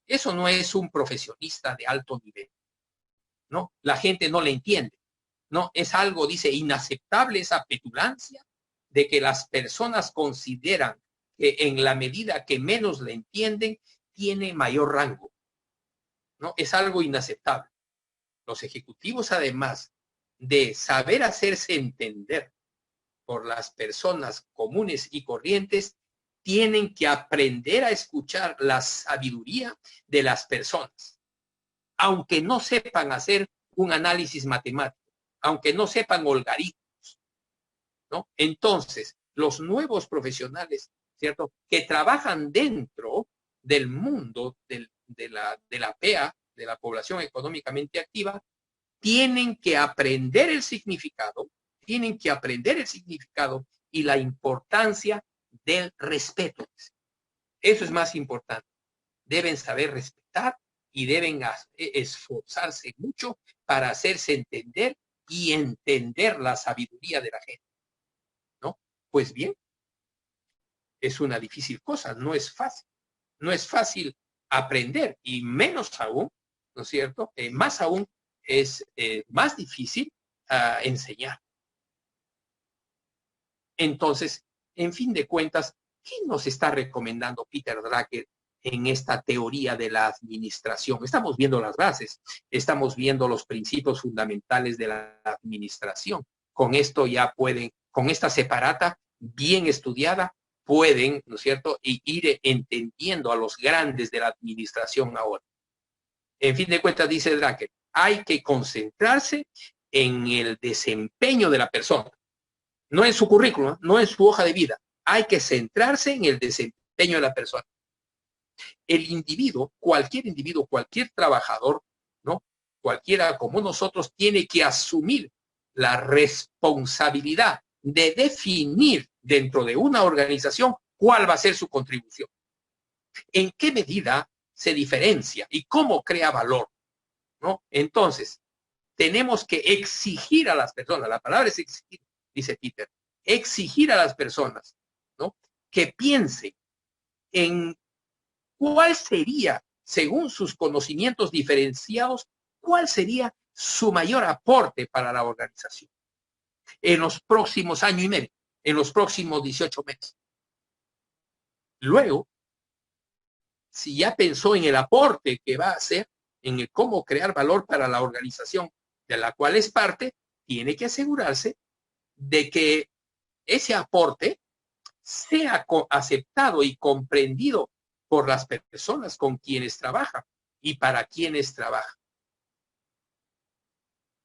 Eso no es un profesionista de alto nivel, ¿no? La gente no le entiende, ¿no? Es algo, dice, inaceptable esa petulancia de que las personas consideran que en la medida que menos le entienden, tiene mayor rango, ¿no? Es algo inaceptable. Los ejecutivos, además de saber hacerse entender por las personas comunes y corrientes, tienen que aprender a escuchar la sabiduría de las personas, aunque no sepan hacer un análisis matemático, aunque no sepan algoritmos, ¿no? Entonces, los nuevos profesionales, ¿cierto?, que trabajan dentro del mundo de la PEA, de la población económicamente activa, tienen que aprender el significado y la importancia del respeto. Eso es más importante. Deben saber respetar y deben esforzarse mucho para hacerse entender y entender la sabiduría de la gente, ¿no? Pues bien, es una difícil cosa, no es fácil. No es fácil aprender y menos aún, ¿no es cierto? Más aún es más difícil enseñar. Entonces, en fin de cuentas, ¿qué nos está recomendando Peter Drucker en esta teoría de la administración? Estamos viendo las bases, estamos viendo los principios fundamentales de la administración. Con esto ya pueden, con esta separata bien estudiada, pueden, ¿no es cierto?, ir entendiendo a los grandes de la administración ahora. En fin de cuentas, dice Drucker, hay que concentrarse en el desempeño de la persona. No en su currículum, no en su hoja de vida. Hay que centrarse en el desempeño de la persona. El individuo, cualquier trabajador, ¿no? Cualquiera como nosotros, tiene que asumir la responsabilidad de definir dentro de una organización cuál va a ser su contribución. En qué medida se diferencia y cómo crea valor, ¿no? Entonces, tenemos que exigir a las personas, la palabra es exigir, dice Peter, exigir a las personas, ¿no?, que piensen en cuál sería, según sus conocimientos diferenciados, cuál sería su mayor aporte para la organización en los próximos año y medio, en los próximos 18 meses. Luego, si ya pensó en el aporte que va a hacer, en el cómo crear valor para la organización de la cual es parte, tiene que asegurarse de que ese aporte sea aceptado y comprendido por las personas con quienes trabaja y para quienes trabaja,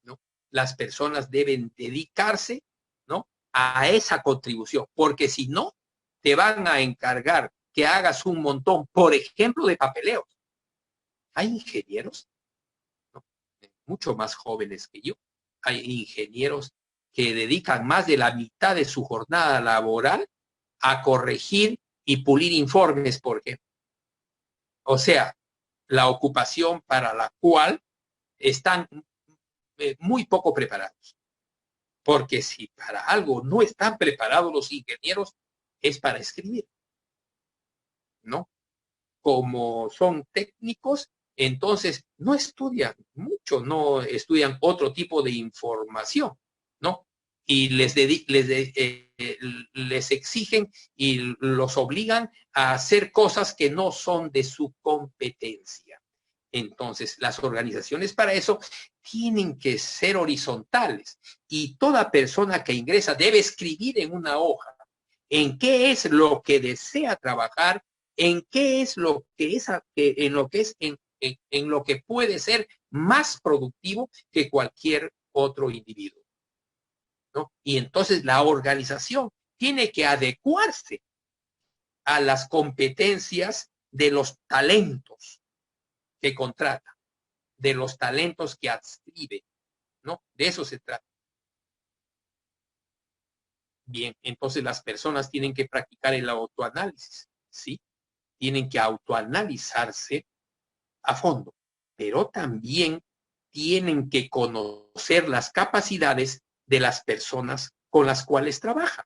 ¿no? Las personas deben dedicarse, ¿no?, a esa contribución, porque si no, te van a encargar que hagas un montón, por ejemplo, de papeleos. Hay ingenieros, ¿no?, mucho más jóvenes que yo. Hay ingenieros que dedican más de la mitad de su jornada laboral a corregir y pulir informes, por ejemplo. O sea, la ocupación para la cual están muy poco preparados. Porque si para algo no están preparados los ingenieros, es para escribir, ¿no? Como son técnicos, entonces no estudian mucho, no estudian otro tipo de información, ¿no? Y les exigen y los obligan a hacer cosas que no son de su competencia. Entonces, las organizaciones para eso tienen que ser horizontales y toda persona que ingresa debe escribir en una hoja en qué es lo que desea trabajar, en qué es lo que es, en lo que puede ser más productivo que cualquier otro individuo, ¿no? Y entonces la organización tiene que adecuarse a las competencias de los talentos que contrata, de los talentos que adscribe, ¿no? De eso se trata. Bien, entonces las personas tienen que practicar el autoanálisis, ¿sí? Tienen que autoanalizarse a fondo, pero también tienen que conocer las capacidades de las personas con las cuales trabajan.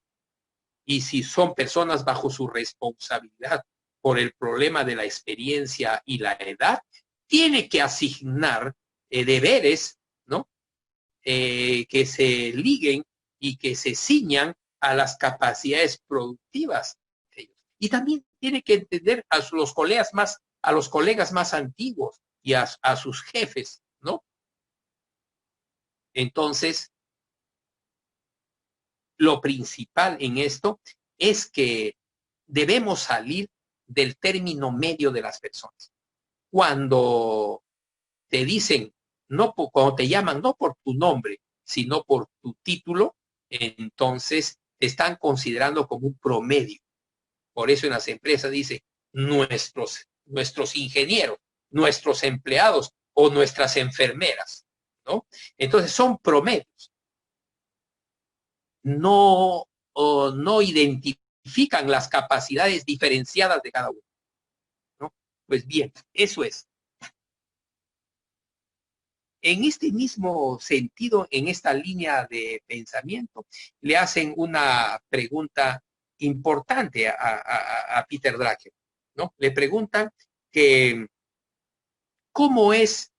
Y si son personas bajo su responsabilidad por el problema de la experiencia y la edad, tiene que asignar deberes, ¿no?, que se liguen y que se ciñan a las capacidades productivas de ellos. Y también tiene que entender a los colegas más antiguos y a sus jefes, ¿no? Entonces, lo principal en esto es que debemos salir del término medio de las personas. Cuando te dicen, cuando te llaman no por tu nombre, sino por tu título, entonces te están considerando como un promedio. Por eso en las empresas dice nuestros ingenieros, nuestros empleados o nuestras enfermeras, ¿no? Entonces son promedios. No identifican las capacidades diferenciadas de cada uno, ¿no? Pues bien, eso es. En este mismo sentido, en esta línea de pensamiento, le hacen una pregunta importante a Peter Drucker, ¿no? Le preguntan que cómo es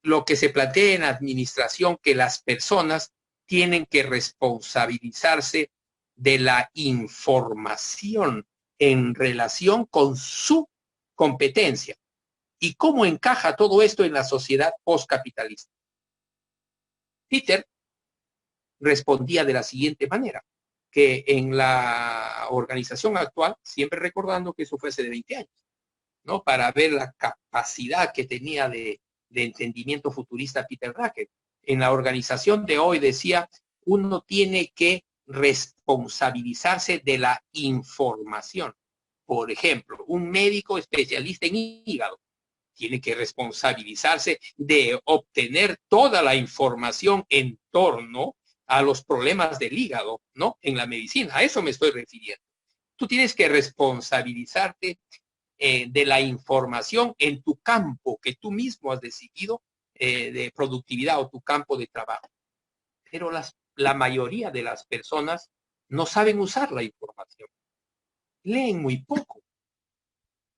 lo que se plantea en administración, que las personas tienen que responsabilizarse de la información en relación con su competencia. ¿Y cómo encaja todo esto en la sociedad postcapitalista? Peter respondía de la siguiente manera, que en la organización actual, siempre recordando que eso fue hace de 20 años, ¿no?, para ver la capacidad que tenía de entendimiento futurista Peter Drucker. En la organización de hoy decía, uno tiene que responsabilizarse de la información. Por ejemplo, un médico especialista en hígado tiene que responsabilizarse de obtener toda la información en torno a los problemas del hígado, ¿no?, en la medicina. A eso me estoy refiriendo. Tú tienes que responsabilizarte de la información en tu campo que tú mismo has decidido de productividad o tu campo de trabajo. Pero la mayoría de las personas no saben usar la información. Leen muy poco.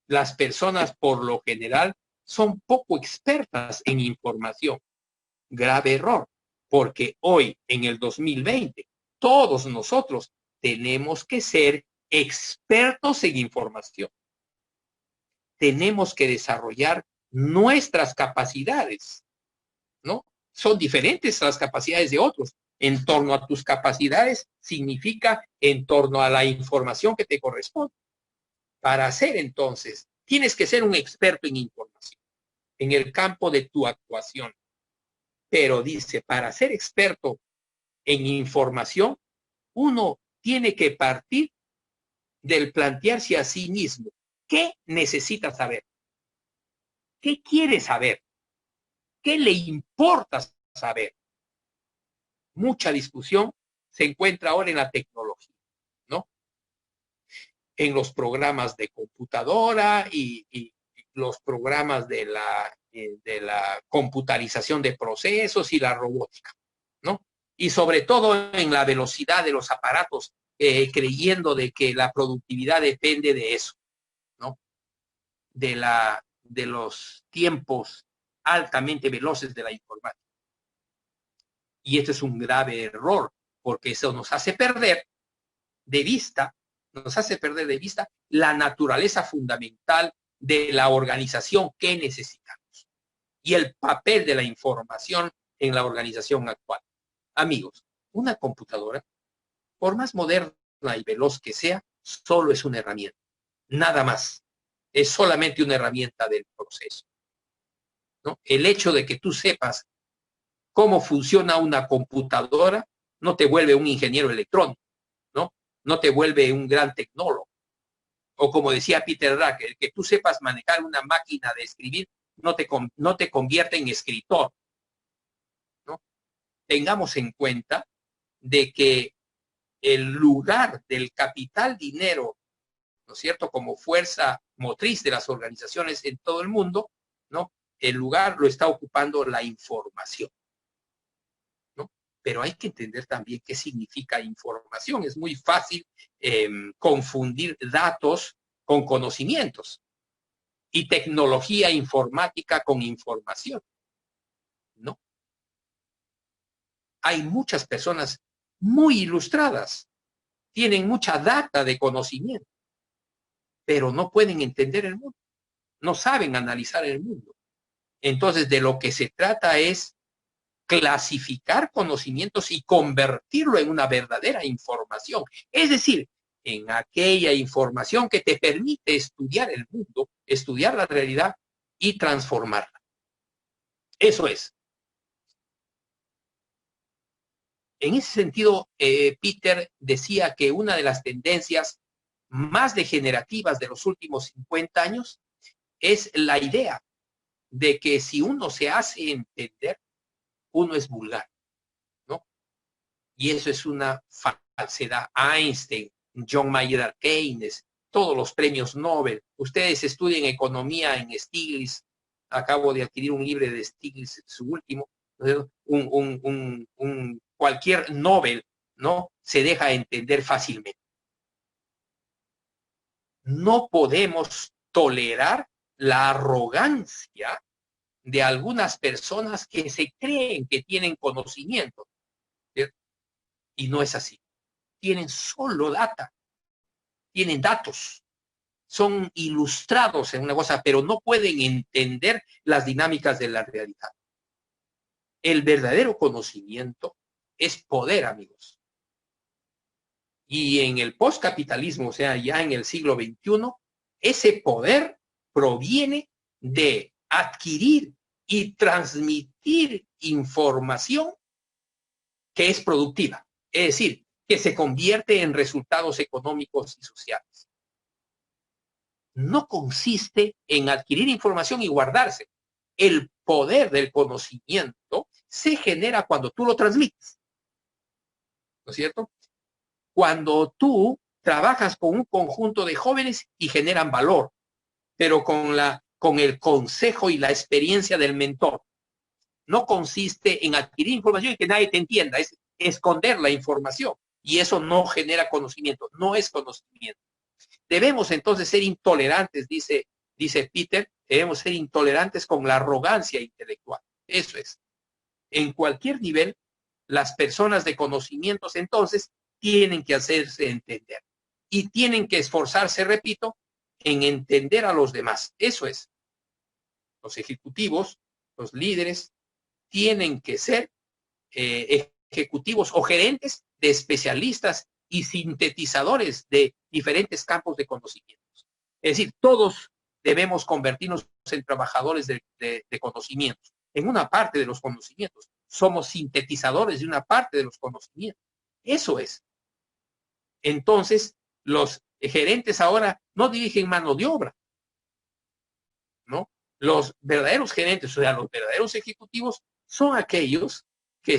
Las personas, por lo general, son poco expertas en información. Grave error, porque hoy, en el 2020, todos nosotros tenemos que ser expertos en información. Tenemos que desarrollar nuestras capacidades, ¿no? Son diferentes las capacidades de otros. En torno a tus capacidades significa en torno a la información que te corresponde. Para hacer entonces, tienes que ser un experto en información, en el campo de tu actuación. Pero dice, para ser experto en información, uno tiene que partir del plantearse a sí mismo, ¿qué necesita saber? ¿Qué quiere saber? ¿Qué le importa saber? Mucha discusión se encuentra ahora en la tecnología, ¿no? En los programas de computadora y los programas de la computarización de procesos y la robótica, ¿no? Y sobre todo en la velocidad de los aparatos, creyendo de que la productividad depende de eso, ¿no? De los tiempos altamente veloces de la informática. Y este es un grave error, porque eso nos hace perder de vista la naturaleza fundamental de la organización que necesitamos y el papel de la información en la organización actual. Amigos, una computadora, por más moderna y veloz que sea, solo es una herramienta, nada más. Es solamente una herramienta del proceso, ¿no? El hecho de que tú sepas cómo funciona una computadora no te vuelve un ingeniero electrónico, ¿no? No te vuelve un gran tecnólogo. O como decía Peter Drucker, que tú sepas manejar una máquina de escribir no te convierte en escritor, ¿no? Tengamos en cuenta de que el lugar del capital dinero, ¿no es cierto?, como fuerza motriz de las organizaciones en todo el mundo, ¿no? El lugar lo está ocupando la información, ¿no? Pero hay que entender también qué significa información. Es muy fácil confundir datos con conocimientos y tecnología informática con información, ¿no? Hay muchas personas muy ilustradas, tienen mucha data de conocimiento, pero no pueden entender el mundo, no saben analizar el mundo. Entonces, de lo que se trata es clasificar conocimientos y convertirlo en una verdadera información. Es decir, en aquella información que te permite estudiar el mundo, estudiar la realidad y transformarla. Eso es. En ese sentido, Peter decía que una de las tendencias más degenerativas de los últimos 50 años es la idea de que si uno se hace entender, uno es vulgar, ¿no? Y eso es una falsedad. Einstein, John Maynard Keynes, todos los premios Nobel. Ustedes estudian economía en Stiglitz. Acabo de adquirir un libro de Stiglitz, su último. Cualquier Nobel, ¿no?, se deja entender fácilmente. No podemos tolerar la arrogancia de algunas personas que se creen que tienen conocimiento, ¿cierto? Y no es así. Tienen solo data, tienen datos, son ilustrados en una cosa, pero no pueden entender las dinámicas de la realidad. El verdadero conocimiento es poder, amigos. Y en el postcapitalismo, o sea, ya en el siglo XXI, ese poder proviene de adquirir y transmitir información que es productiva, es decir, que se convierte en resultados económicos y sociales. No consiste en adquirir información y guardarse. El poder del conocimiento se genera cuando tú lo transmites, ¿no es cierto? Cuando tú trabajas con un conjunto de jóvenes y generan valor, pero con el consejo y la experiencia del mentor. No consiste en adquirir información y que nadie te entienda, es esconder la información. Y eso no genera conocimiento, no es conocimiento. Debemos entonces ser intolerantes, dice Peter, debemos ser intolerantes con la arrogancia intelectual. Eso es. En cualquier nivel, las personas de conocimientos entonces tienen que hacerse entender y tienen que esforzarse, repito, en entender a los demás. Eso es. Los ejecutivos, los líderes, tienen que ser ejecutivos o gerentes de especialistas y sintetizadores de diferentes campos de conocimientos. Es decir, todos debemos convertirnos en trabajadores de conocimientos. En una parte de los conocimientos. Somos sintetizadores de una parte de los conocimientos. Eso es. Entonces, los gerentes ahora no dirigen mano de obra, ¿no? Los verdaderos gerentes, o sea, los verdaderos ejecutivos, son aquellos que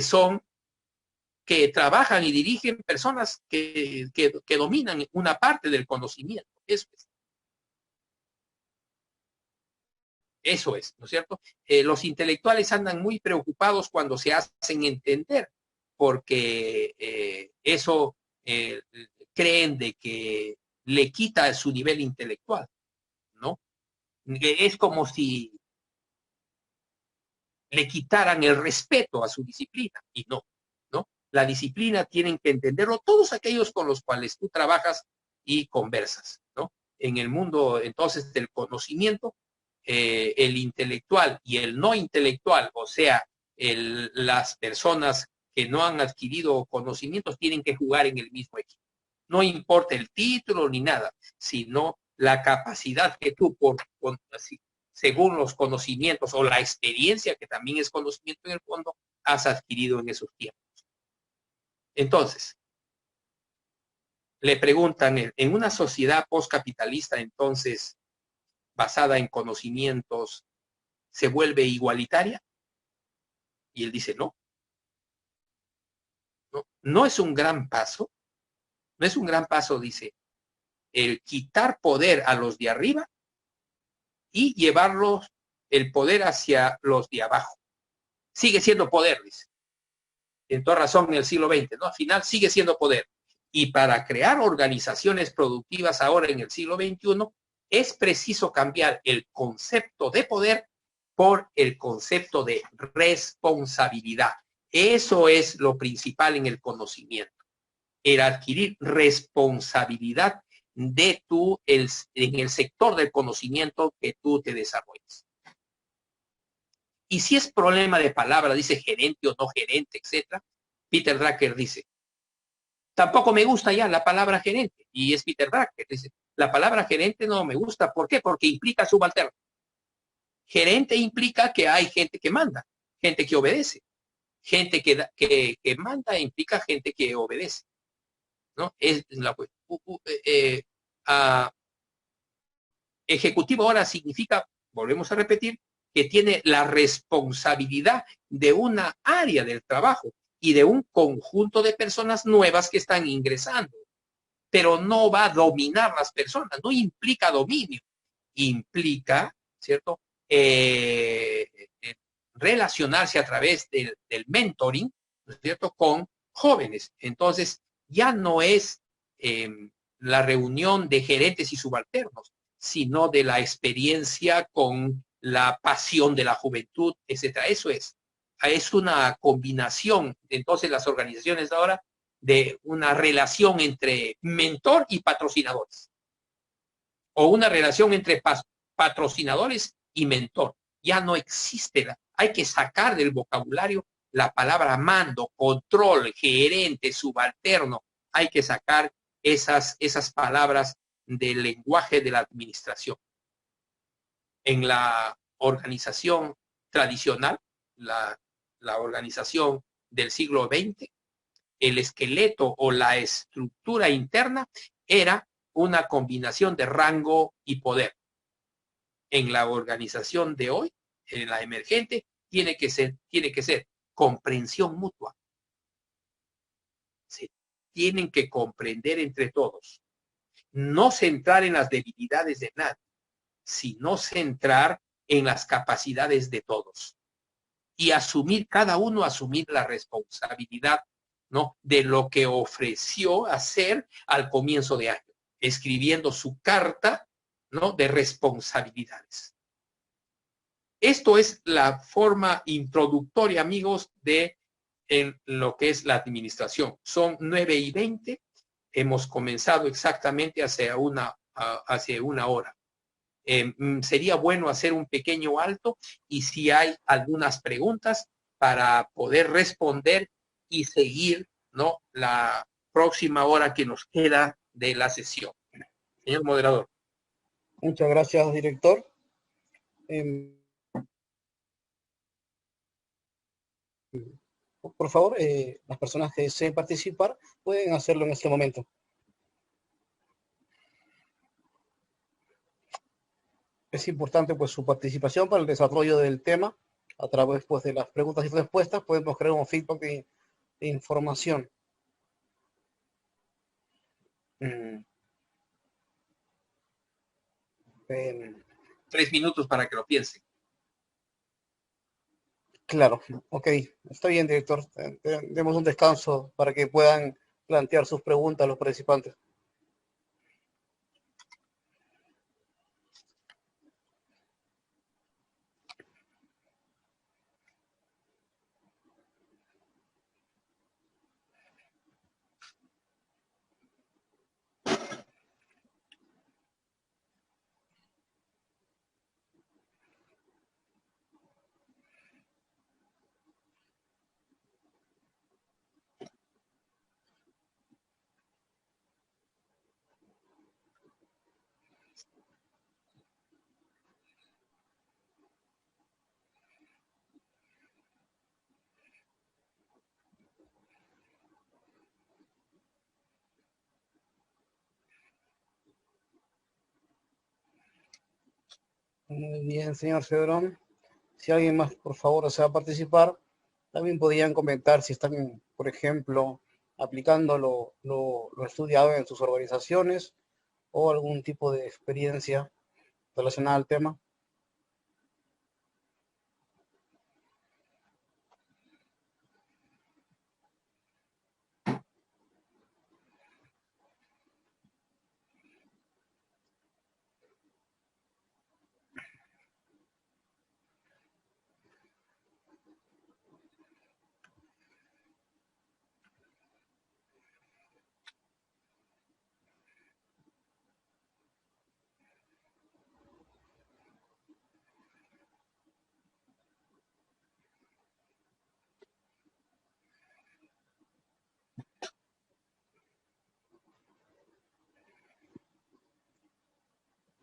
trabajan y dirigen personas que dominan una parte del conocimiento. Eso es, ¿no es cierto? Los intelectuales andan muy preocupados cuando se hacen entender, porque eso creen de que le quita su nivel intelectual, ¿no? Es como si le quitaran el respeto a su disciplina, y no, ¿no? La disciplina tienen que entenderlo todos aquellos con los cuales tú trabajas y conversas, ¿no? En el mundo, entonces, del conocimiento, el intelectual y el no intelectual, o sea, las personas que no han adquirido conocimientos, tienen que jugar en el mismo equipo. No importa el título ni nada, sino la capacidad que tú, según los conocimientos o la experiencia, que también es conocimiento en el fondo, has adquirido en esos tiempos. Entonces, le preguntan, en una sociedad postcapitalista, entonces, basada en conocimientos, ¿se vuelve igualitaria? Y él dice, no. No es un gran paso. No es un gran paso, dice, el quitar poder a los de arriba y llevarlos el poder hacia los de abajo. Sigue siendo poder, dice. En toda razón, en el siglo XX, ¿no? Al final sigue siendo poder. Y para crear organizaciones productivas ahora en el siglo XXI, es preciso cambiar el concepto de poder por el concepto de responsabilidad. Eso es lo principal en el conocimiento. El adquirir responsabilidad de en el sector del conocimiento que tú te desarrolles. Y si es problema de palabra, dice gerente o no gerente, etcétera, Peter Drucker dice, tampoco me gusta ya la palabra gerente. Y es Peter Drucker, dice, la palabra gerente no me gusta. ¿Por qué? Porque implica subalterno. Gerente implica que hay gente que manda, gente que obedece. Gente que manda implica gente que obedece, ¿no? Es la ejecutivo ahora significa, volvemos a repetir, que tiene la responsabilidad de una área del trabajo y de un conjunto de personas nuevas que están ingresando, pero no va a dominar las personas, no implica dominio, implica, ¿cierto? Relacionarse a través del mentoring, ¿no es cierto?, con jóvenes. Entonces, ya no es la reunión de gerentes y subalternos, sino de la experiencia con la pasión de la juventud, etcétera. Eso es una combinación, entonces, las organizaciones de ahora, de una relación entre mentor y patrocinadores, o una relación entre patrocinadores y mentor. Ya no existe, hay que sacar del vocabulario la palabra mando, control, gerente, subalterno. Hay que sacar esas palabras del lenguaje de la administración. En la organización tradicional, la organización del siglo XX, el esqueleto o la estructura interna era una combinación de rango y poder. En la organización de hoy, en la emergente, tiene que ser comprensión mutua. Se tienen que comprender entre todos. No centrar en las debilidades de nadie, sino centrar en las capacidades de todos. Y cada uno asumir la responsabilidad, ¿no?, de lo que ofreció hacer al comienzo de año, escribiendo su carta, ¿no?, de responsabilidades. Esto es la forma introductoria, amigos, en lo que es la administración. Son 9:20. Hemos comenzado exactamente hace una hora. sería bueno hacer un pequeño alto y si hay algunas preguntas para poder responder y seguir, ¿no?, la próxima hora que nos queda de la sesión. Señor moderador. Muchas gracias, director. Em, por favor, las personas que deseen participar pueden hacerlo en este momento. Es importante pues su participación para el desarrollo del tema. A través pues, de las preguntas y respuestas podemos crear un feedback de información. Mm, em, 3 minutos para que lo piensen. Claro, ok, está bien, director. Demos un descanso para que puedan plantear sus preguntas a los participantes. Muy bien, señor Cedrón. Si alguien más, por favor, desea participar, también podrían comentar si están, por ejemplo, aplicando lo estudiado en sus organizaciones o algún tipo de experiencia relacionada al tema.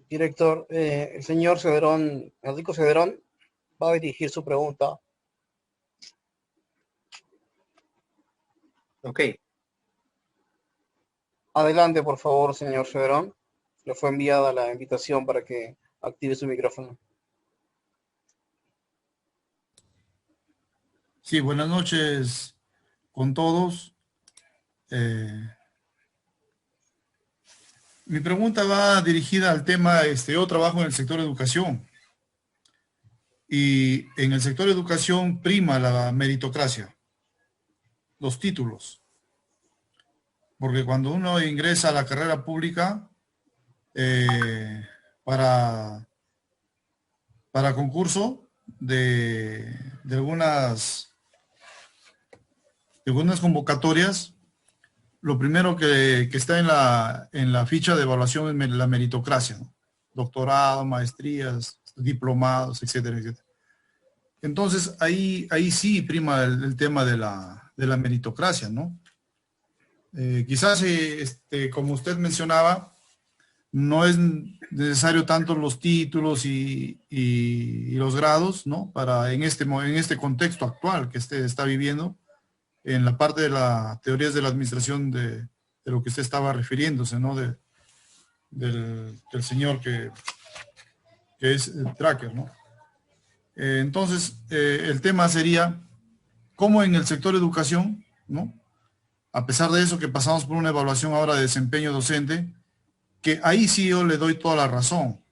Director, el señor Cedrón, Enrico Cedrón, va a dirigir su pregunta. Ok. Adelante, por favor, señor Cedrón. Le fue enviada la invitación para que active su micrófono. Sí, buenas noches con todos. Mi pregunta va dirigida al tema, yo trabajo en el sector educación y en el sector educación prima la meritocracia, los títulos, porque cuando uno ingresa a la carrera pública para concurso de algunas convocatorias, lo primero que está en la ficha de evaluación es la meritocracia, ¿no? Doctorado, maestrías, diplomados, etcétera, etcétera. Entonces, ahí sí prima el tema de la meritocracia, ¿no? Quizás, como usted mencionaba, no es necesario tanto los títulos y los grados, ¿no? En este contexto actual que usted está viviendo, en la parte de las teorías de la administración de lo que usted estaba refiriéndose, ¿no? Del señor que es el tracker, ¿no? Entonces, el tema sería cómo en el sector educación, ¿no? A pesar de eso que pasamos por una evaluación ahora de desempeño docente, que ahí sí yo le doy toda la razón.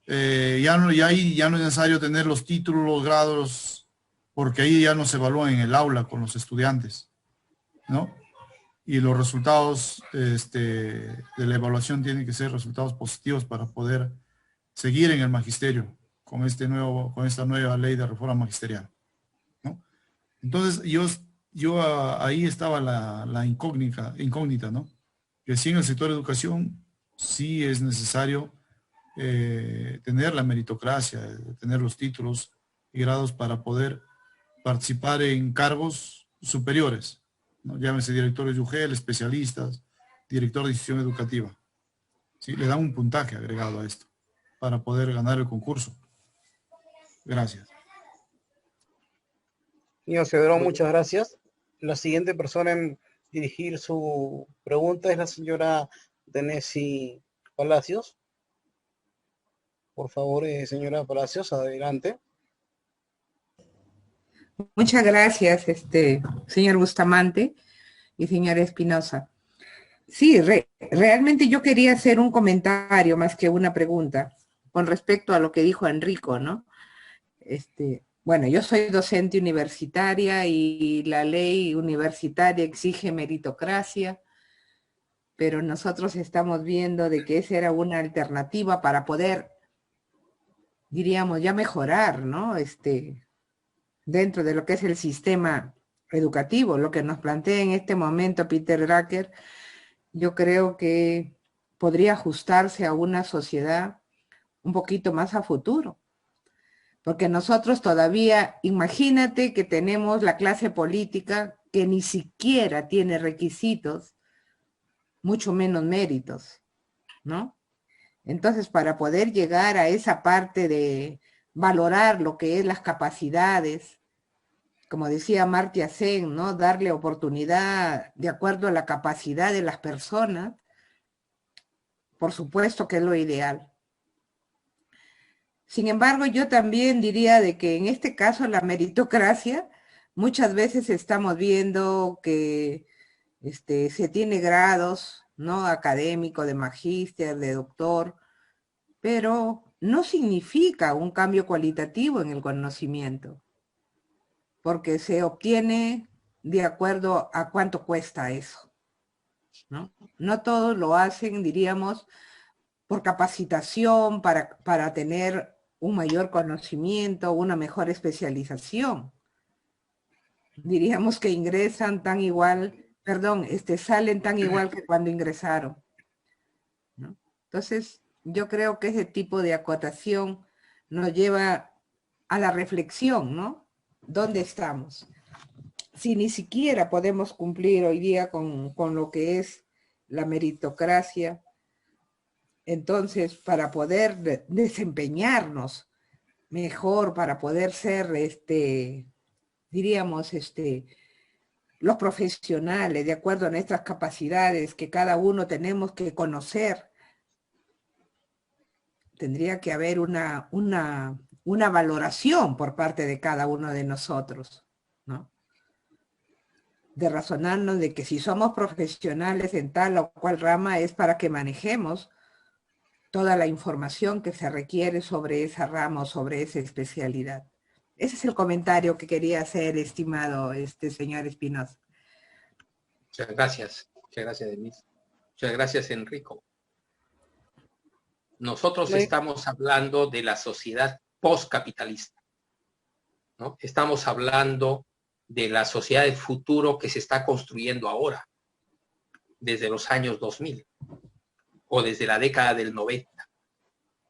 Ahí ya no es necesario tener los títulos, los grados, porque ahí ya nos evalúan en el aula con los estudiantes, ¿no? Y los resultados de la evaluación tienen que ser resultados positivos para poder seguir en el magisterio con esta nueva ley de reforma magisterial, ¿no? Entonces, ahí estaba la incógnita, ¿no? Que sí en el sector de educación sí es necesario tener la meritocracia, tener los títulos y grados para poder participar en cargos superiores, ¿no? Llámese directores de UGEL, especialistas, director de institución educativa. ¿Sí? Le dan un puntaje agregado a esto para poder ganar el concurso. Gracias. Señor Cedrón, muchas gracias. La siguiente persona en dirigir su pregunta es la señora Denesi Palacios. Por favor, señora Palacios, adelante. Muchas gracias, señor Bustamante y señor Espinosa. Sí, realmente yo quería hacer un comentario más que una pregunta con respecto a lo que dijo Enrico, ¿no? Bueno, yo soy docente universitaria y la ley universitaria exige meritocracia, pero nosotros estamos viendo de que esa era una alternativa para poder, diríamos, ya mejorar, ¿no? Dentro de lo que es el sistema educativo, lo que nos plantea en este momento Peter Drucker, yo creo que podría ajustarse a una sociedad un poquito más a futuro. Porque nosotros todavía, imagínate que tenemos la clase política que ni siquiera tiene requisitos, mucho menos méritos, ¿no? Entonces, para poder llegar a esa parte de valorar lo que es las capacidades, como decía Amartya Sen, ¿no? Darle oportunidad de acuerdo a la capacidad de las personas, por supuesto que es lo ideal. Sin embargo, yo también diría de que en este caso la meritocracia, muchas veces estamos viendo que se tiene grados, ¿no? Académico, de magíster, de doctor, pero no significa un cambio cualitativo en el conocimiento, porque se obtiene de acuerdo a cuánto cuesta eso, ¿no? No todos lo hacen, diríamos, por capacitación, para tener un mayor conocimiento, una mejor especialización. Diríamos que ingresan tan igual, perdón, salen tan igual que cuando ingresaron, ¿no? Entonces, yo creo que ese tipo de acotación nos lleva a la reflexión, ¿no? ¿Dónde estamos? Si ni siquiera podemos cumplir hoy día con lo que es la meritocracia, entonces, para poder desempeñarnos mejor, para poder ser, diríamos, los profesionales, de acuerdo a nuestras capacidades que cada uno tenemos que conocer, tendría que haber una valoración por parte de cada uno de nosotros, ¿no? De razonarnos de que si somos profesionales en tal o cual rama es para que manejemos toda la información que se requiere sobre esa rama o sobre esa especialidad. Ese es el comentario que quería hacer, estimado señor Espinosa. Muchas gracias, Denise. Muchas gracias, Enrico. Nosotros estamos hablando de la sociedad postcapitalista, ¿no? Estamos hablando de la sociedad del futuro que se está construyendo ahora, desde los años 2000. O desde la década del 90,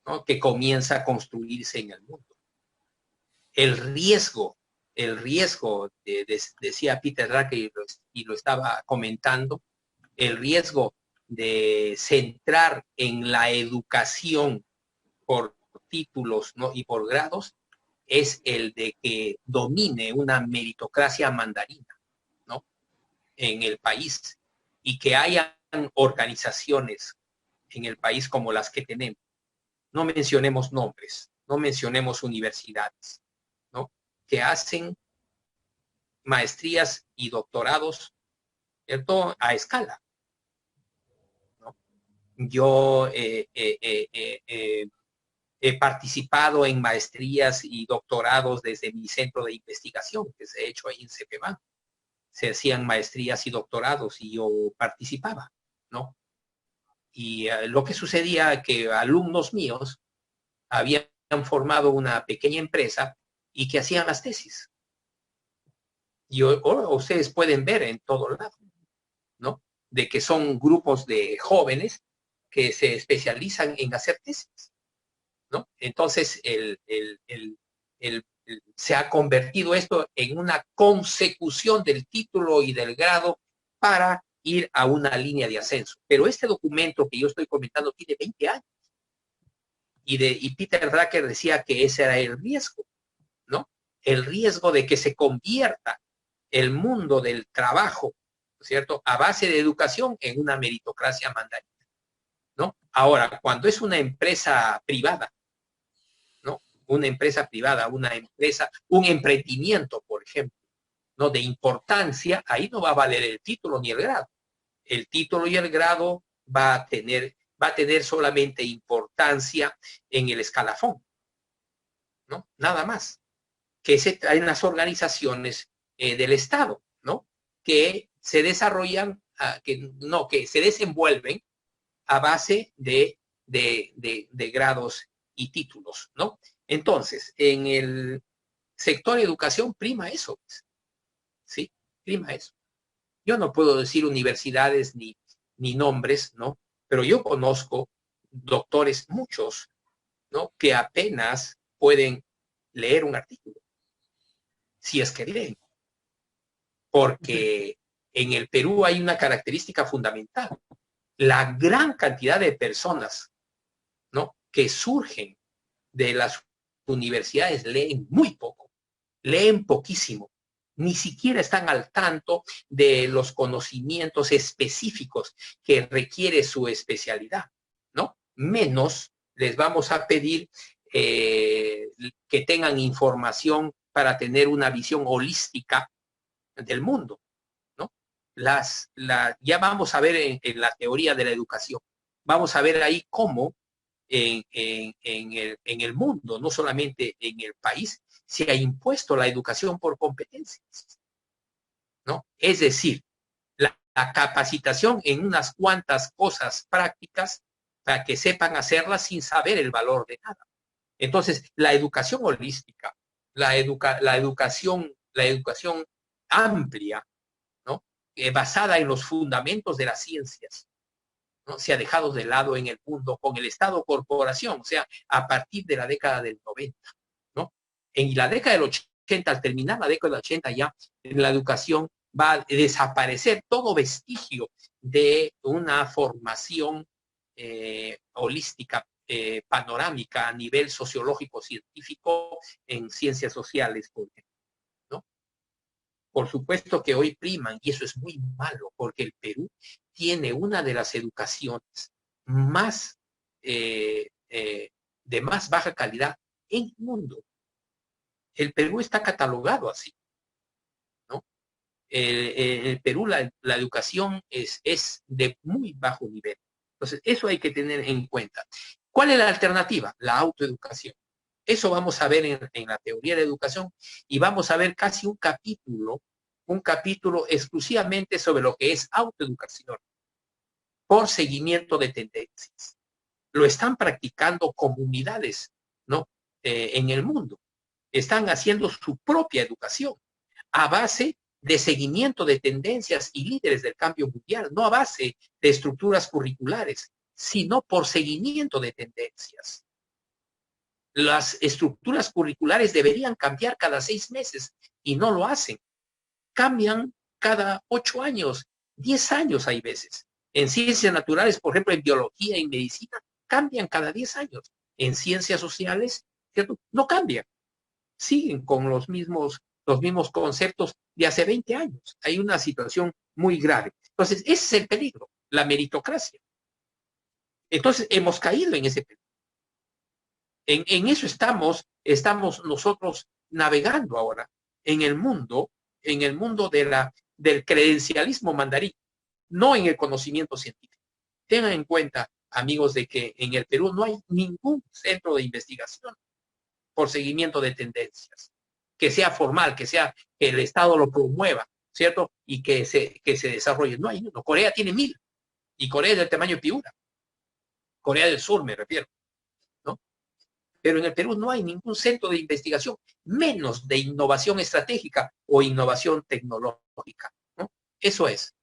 ¿no? Que comienza a construirse en el mundo. El riesgo, decía Peter Drucker y lo estaba comentando, el riesgo de centrar en la educación por títulos, ¿no? Y por grados, es el de que domine una meritocracia mandarina, ¿no? En el país, y que hayan organizaciones en el país como las que tenemos. No mencionemos nombres, no mencionemos universidades, ¿no? Que hacen maestrías y doctorados, ¿cierto? A escala, ¿no? Yo he participado en maestrías y doctorados desde mi centro de investigación, que se ha hecho ahí en CEPEMAN. Se hacían maestrías y doctorados y yo participaba, ¿no? Y lo que sucedía es que alumnos míos habían formado una pequeña empresa y que hacían las tesis. Y ustedes pueden ver en todo lado, ¿no? De que son grupos de jóvenes que se especializan en hacer tesis. ¿no? Entonces, se ha convertido esto en una consecución del título y del grado para ir a una línea de ascenso. Pero este documento que yo estoy comentando tiene 20 años. Y Peter Drucker decía que ese era el riesgo, ¿no? El riesgo de que se convierta el mundo del trabajo, ¿cierto?, a base de educación en una meritocracia mandarina, ¿no? Ahora, cuando es una empresa privada, ¿no? Una empresa privada, un emprendimiento, por ejemplo, ¿no?, de importancia, ahí no va a valer el título ni el grado. El título y el grado va a tener solamente importancia en el escalafón, ¿no? Nada más. Que hay unas organizaciones del Estado, ¿no?, que se desarrollan, que se desenvuelven a base de grados y títulos, ¿no? Entonces, en el sector educación prima eso, ¿sí? Prima eso. Yo no puedo decir universidades ni nombres, ¿no? Pero yo conozco doctores, muchos, ¿no?, que apenas pueden leer un artículo, si es que leen. Porque en el Perú hay una característica fundamental. La gran cantidad de personas, ¿no?, que surgen de las universidades leen muy poco, leen poquísimo. Ni siquiera están al tanto de los conocimientos específicos que requiere su especialidad, ¿no? Menos les vamos a pedir que tengan información para tener una visión holística del mundo, ¿no? Ya vamos a ver en la teoría de la educación, vamos a ver ahí cómo en el mundo, no solamente en el país, se ha impuesto la educación por competencias, ¿no? Es decir, la capacitación en unas cuantas cosas prácticas para que sepan hacerlas sin saber el valor de nada. Entonces, la educación holística, la educación amplia, ¿no?, basada en los fundamentos de las ciencias, ¿no?, se ha dejado de lado en el mundo con el Estado-corporación, o sea, a partir de la década del 90, ¿no? En la década del 80, al terminar la década del 80 ya, en la educación va a desaparecer todo vestigio de una formación holística, panorámica a nivel sociológico, científico, en ciencias sociales, por ejemplo, ¿no? Por supuesto que hoy priman, y eso es muy malo, porque el Perú tiene una de las educaciones más de más baja calidad en el mundo. El Perú está catalogado así, ¿no? En el Perú la educación es de muy bajo nivel. Entonces, eso hay que tener en cuenta. ¿Cuál es la alternativa? La autoeducación. Eso vamos a ver en la teoría de la educación, y vamos a ver casi un capítulo exclusivamente sobre lo que es autoeducación por seguimiento de tendencias. Lo están practicando comunidades, ¿no?, en el mundo. Están haciendo su propia educación a base de seguimiento de tendencias y líderes del cambio mundial, no a base de estructuras curriculares, sino por seguimiento de tendencias. Las estructuras curriculares deberían cambiar cada 6 meses y no lo hacen. Cambian cada 8 años, 10 años hay veces. En ciencias naturales, por ejemplo, en biología y medicina, cambian cada 10 años. En ciencias sociales, ¿cierto?, no cambian. Siguen con los mismos conceptos de hace 20 años. Hay una situación muy grave. Entonces, ese es el peligro, la meritocracia. Entonces, hemos caído en ese peligro. En eso estamos nosotros navegando ahora, en el mundo del credencialismo mandarín, no en el conocimiento científico. Tengan en cuenta, amigos, de que en el Perú no hay ningún centro de investigación por seguimiento de tendencias, que sea formal, que el Estado lo promueva, ¿cierto? Y que se desarrolle. No hay uno. Corea tiene 1000, y Corea es del tamaño de Piura. Corea del Sur, me refiero, ¿no? Pero en el Perú no hay ningún centro de investigación, menos de innovación estratégica o innovación tecnológica, ¿no? Eso es.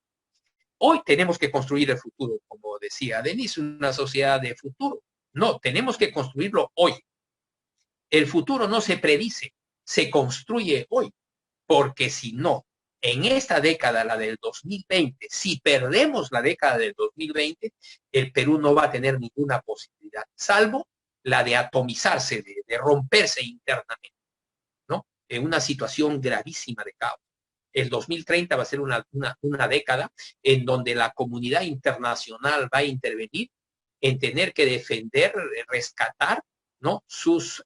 Hoy tenemos que construir el futuro, como decía Denise, una sociedad de futuro, No, tenemos que construirlo hoy. El futuro no se predice, se construye hoy, porque si no, en esta década, la del 2020, si perdemos la década del 2020, el Perú no va a tener ninguna posibilidad, salvo la de atomizarse, de romperse internamente, ¿no? En una situación gravísima de caos. El 2030 va a ser una década en donde la comunidad internacional va a intervenir en tener que defender, rescatar, ¿no? sus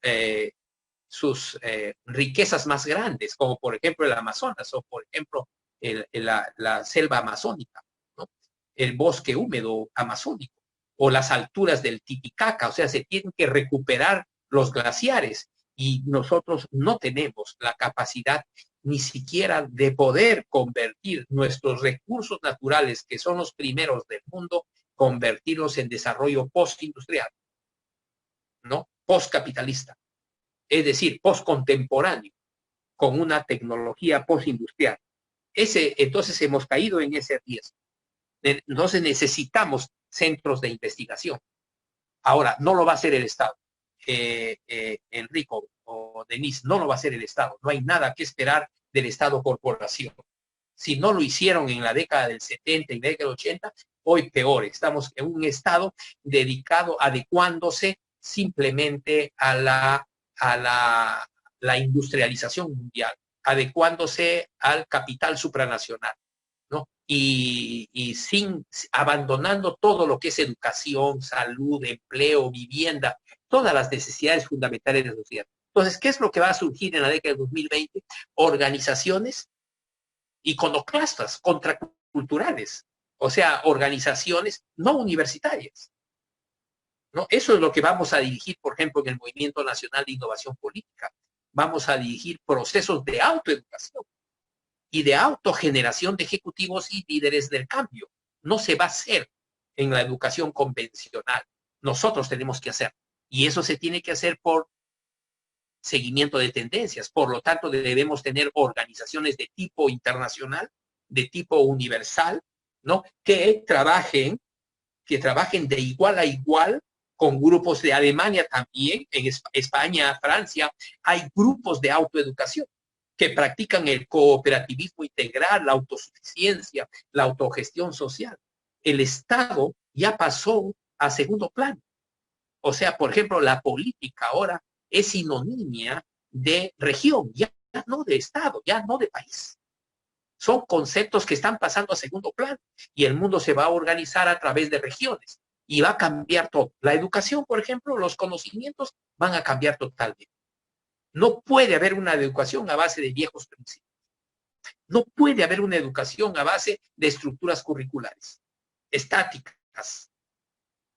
riquezas más grandes, como por ejemplo el Amazonas, o por ejemplo la selva amazónica, ¿no? El bosque húmedo amazónico, o las alturas del Titicaca. O sea, se tienen que recuperar los glaciares, y nosotros no tenemos la capacidad ni siquiera de poder convertir nuestros recursos naturales, que son los primeros del mundo, convertirlos en desarrollo postindustrial, ¿no? Postcapitalista. Es decir, postcontemporáneo, con una tecnología postindustrial. Entonces hemos caído en ese riesgo. Entonces necesitamos centros de investigación. Ahora, no lo va a hacer el Estado. Enrico o Denise, no lo va a hacer el Estado. No hay nada que esperar del Estado corporación. Si no lo hicieron en la década del 70 y la década del 80, hoy peor. Estamos en un Estado dedicado, adecuándose simplemente a la industrialización mundial, adecuándose al capital supranacional, ¿no? Y abandonando todo lo que es educación, salud, empleo, vivienda, todas las necesidades fundamentales de la sociedad. Entonces, ¿qué es lo que va a surgir en la década de 2020? Organizaciones iconoclastas, contraculturales, o sea, organizaciones no universitarias, ¿no? Eso es lo que vamos a dirigir, por ejemplo, en el Movimiento Nacional de Innovación Política. Vamos a dirigir procesos de autoeducación y de autogeneración de ejecutivos y líderes del cambio. No se va a hacer en la educación convencional. Nosotros tenemos que hacer. Y eso se tiene que hacer por seguimiento de tendencias. Por lo tanto, debemos tener organizaciones de tipo internacional, de tipo universal, ¿no? Que trabajen de igual a igual con grupos de Alemania también, en España, Francia. Hay grupos de autoeducación que practican el cooperativismo integral, la autosuficiencia, la autogestión social. El Estado ya pasó a segundo plano. O sea, por ejemplo, la política ahora es sinonimia de región, ya no de Estado, ya no de país. Son conceptos que están pasando a segundo plano, y el mundo se va a organizar a través de regiones y va a cambiar todo. La educación, por ejemplo, los conocimientos van a cambiar totalmente. No puede haber una educación a base de viejos principios. No puede haber una educación a base de estructuras curriculares estáticas.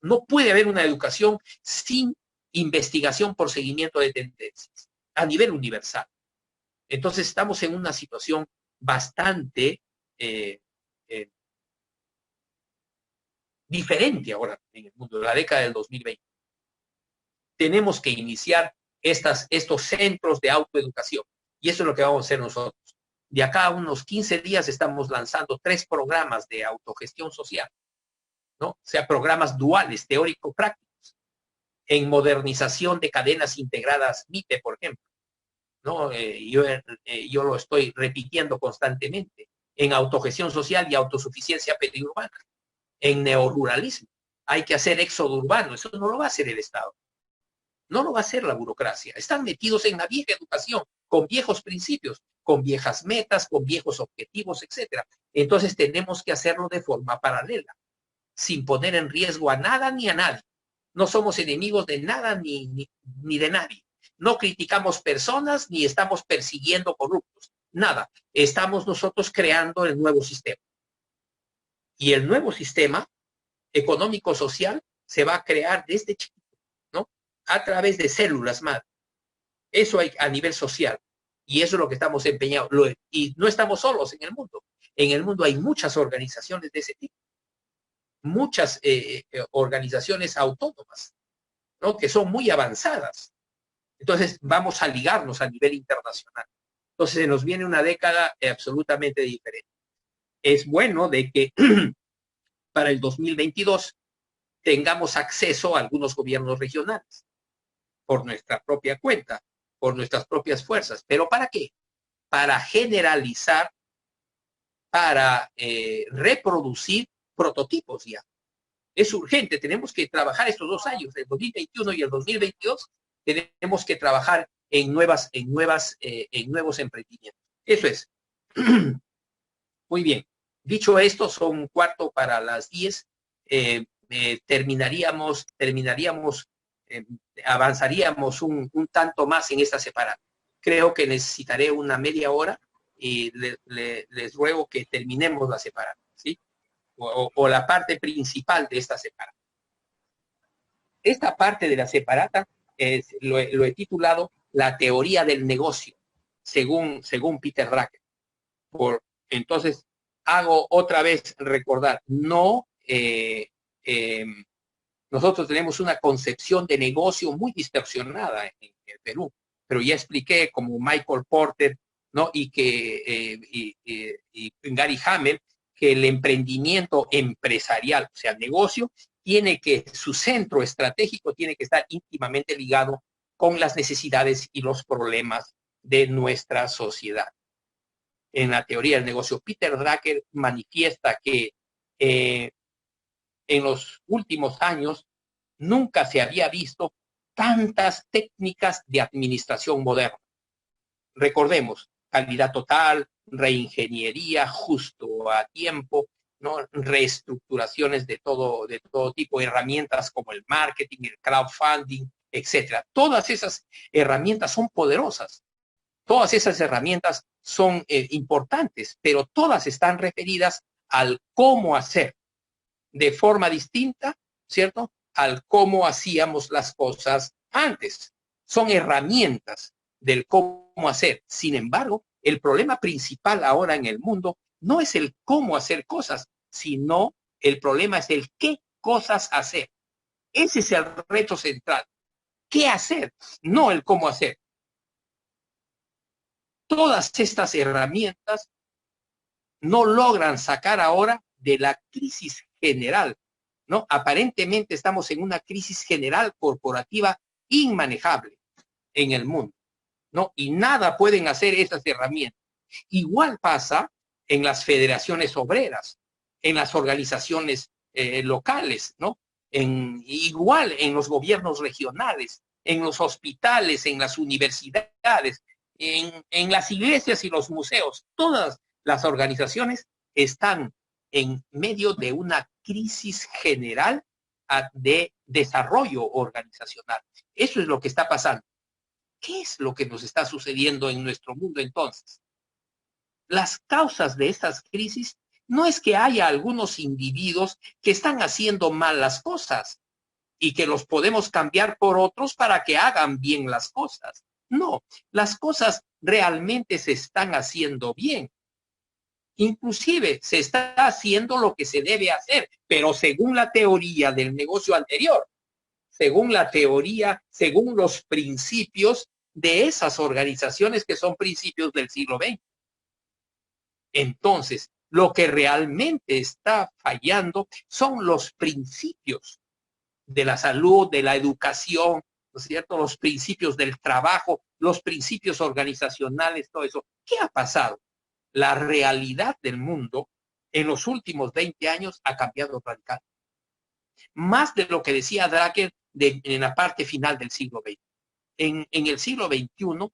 No puede haber una educación sin investigación por seguimiento de tendencias a nivel universal. Entonces estamos en una situación bastante diferente ahora en el mundo, de la década del 2020. Tenemos que iniciar estos centros de autoeducación, y eso es lo que vamos a hacer nosotros. De acá a unos 15 días estamos lanzando 3 programas de autogestión social, ¿no? O sea, programas duales, teórico-prácticos, en modernización de cadenas integradas MIPE, por ejemplo, ¿no? Yo lo estoy repitiendo constantemente, en autogestión social y autosuficiencia periurbana, en neoruralismo. Hay que hacer éxodo urbano, eso no lo va a hacer el Estado, no lo va a hacer la burocracia. Están metidos en la vieja educación, con viejos principios, con viejas metas, con viejos objetivos, etc. Entonces tenemos que hacerlo de forma paralela, sin poner en riesgo a nada ni a nadie. No somos enemigos de nada ni de nadie. No criticamos personas ni estamos persiguiendo corruptos. Nada. Estamos nosotros creando el nuevo sistema. Y el nuevo sistema económico-social se va a crear desde chiquito, ¿no? A través de células madre. Eso hay a nivel social. Y eso es lo que estamos empeñados. Y no estamos solos en el mundo. En el mundo hay muchas organizaciones de ese tipo. Muchas organizaciones autónomas, ¿no? Que son muy avanzadas. Entonces vamos a ligarnos a nivel internacional. Entonces se nos viene una década absolutamente diferente. Es bueno de que para el 2022 tengamos acceso a algunos gobiernos regionales por nuestra propia cuenta, por nuestras propias fuerzas. ¿Pero para qué? Para generalizar, para reproducir prototipos ya. Es urgente, tenemos que trabajar estos 2 años, el 2021 y el 2022, tenemos que trabajar en nuevos emprendimientos. Eso es. Muy bien. Dicho esto, son 9:15. Avanzaríamos un tanto más en esta separada. Creo que necesitaré una media hora y les ruego que terminemos la separada, ¿sí? O la parte principal de esta separada. Esta parte de la separata lo he titulado La teoría del negocio, según Peter Drucker. Entonces, hago otra vez recordar, nosotros tenemos una concepción de negocio muy distorsionada en el Perú, pero ya expliqué como Michael Porter, ¿no? y Gary Hamel, que el emprendimiento empresarial, o sea, negocio, su centro estratégico tiene que estar íntimamente ligado con las necesidades y los problemas de nuestra sociedad. En la teoría del negocio, Peter Drucker manifiesta que en los últimos años nunca se había visto tantas técnicas de administración moderna. Recordemos, calidad total, reingeniería, justo a tiempo, ¿no? Reestructuraciones de todo tipo, herramientas como el marketing, el crowdfunding, etcétera. Todas esas herramientas son poderosas. Todas esas herramientas son importantes, pero todas están referidas al cómo hacer de forma distinta, ¿cierto? Al cómo hacíamos las cosas antes. Son herramientas del cómo hacer. Sin embargo, el problema principal ahora en el mundo no es el cómo hacer cosas, sino el problema es el qué cosas hacer. Ese es el reto central. ¿Qué hacer? No el cómo hacer. Todas estas herramientas no logran sacar ahora de la crisis general, ¿no? Aparentemente estamos en una crisis general corporativa inmanejable en el mundo, ¿no? Y nada pueden hacer esas herramientas. Igual pasa en las federaciones obreras, en las organizaciones locales, ¿no? Igual en los gobiernos regionales, en los hospitales, en las universidades, en las iglesias y los museos. Todas las organizaciones están en medio de una crisis general de desarrollo organizacional. Eso es lo que está pasando. ¿Qué es lo que nos está sucediendo en nuestro mundo entonces? Las causas de estas crisis no es que haya algunos individuos que están haciendo mal las cosas y que los podemos cambiar por otros para que hagan bien las cosas. No, las cosas realmente se están haciendo bien. Inclusive se está haciendo lo que se debe hacer, pero según la teoría del negocio anterior, según la teoría, según los principios de esas organizaciones que son principios del siglo XX. Entonces, lo que realmente está fallando son los principios de la salud, de la educación, ¿no es cierto? Los principios del trabajo, los principios organizacionales, todo eso. ¿Qué ha pasado? La realidad del mundo en los últimos 20 años ha cambiado radicalmente. Más de lo que decía Drucker en la parte final del siglo XX. En el siglo XXI, ¿no?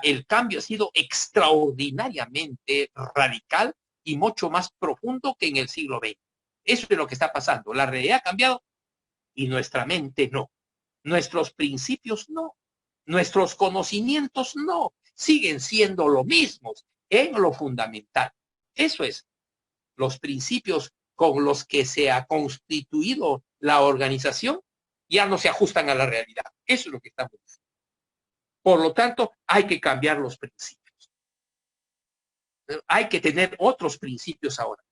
El cambio ha sido extraordinariamente radical y mucho más profundo que en el siglo XX. Eso es lo que está pasando. La realidad ha cambiado y nuestra mente no. Nuestros principios no. Nuestros conocimientos no. Siguen siendo lo mismos en lo fundamental. Eso es. Los principios con los que se ha constituido la organización ya no se ajustan a la realidad. Eso es lo que estamos diciendo. Por lo tanto, hay que cambiar los principios. Hay que tener otros principios ahora.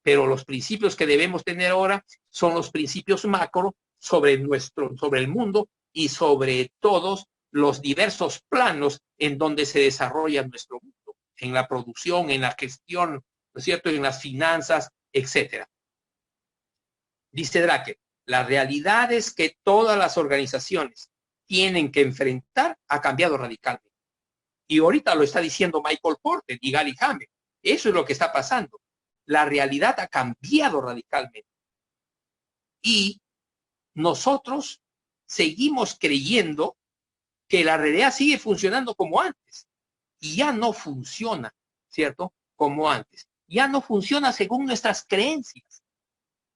Pero los principios que debemos tener ahora son los principios macro sobre el mundo y sobre todos los diversos planos en donde se desarrolla nuestro mundo. En la producción, en la gestión, ¿no es cierto?, en las finanzas, etcétera. Dice Drucker, las realidades que todas las organizaciones tienen que enfrentar ha cambiado radicalmente. Y ahorita lo está diciendo Michael Porter y Gary Hammer. Eso es lo que está pasando. La realidad ha cambiado radicalmente. Y nosotros seguimos creyendo que la realidad sigue funcionando como antes. Y ya no funciona, ¿cierto? Como antes. Ya no funciona según nuestras creencias.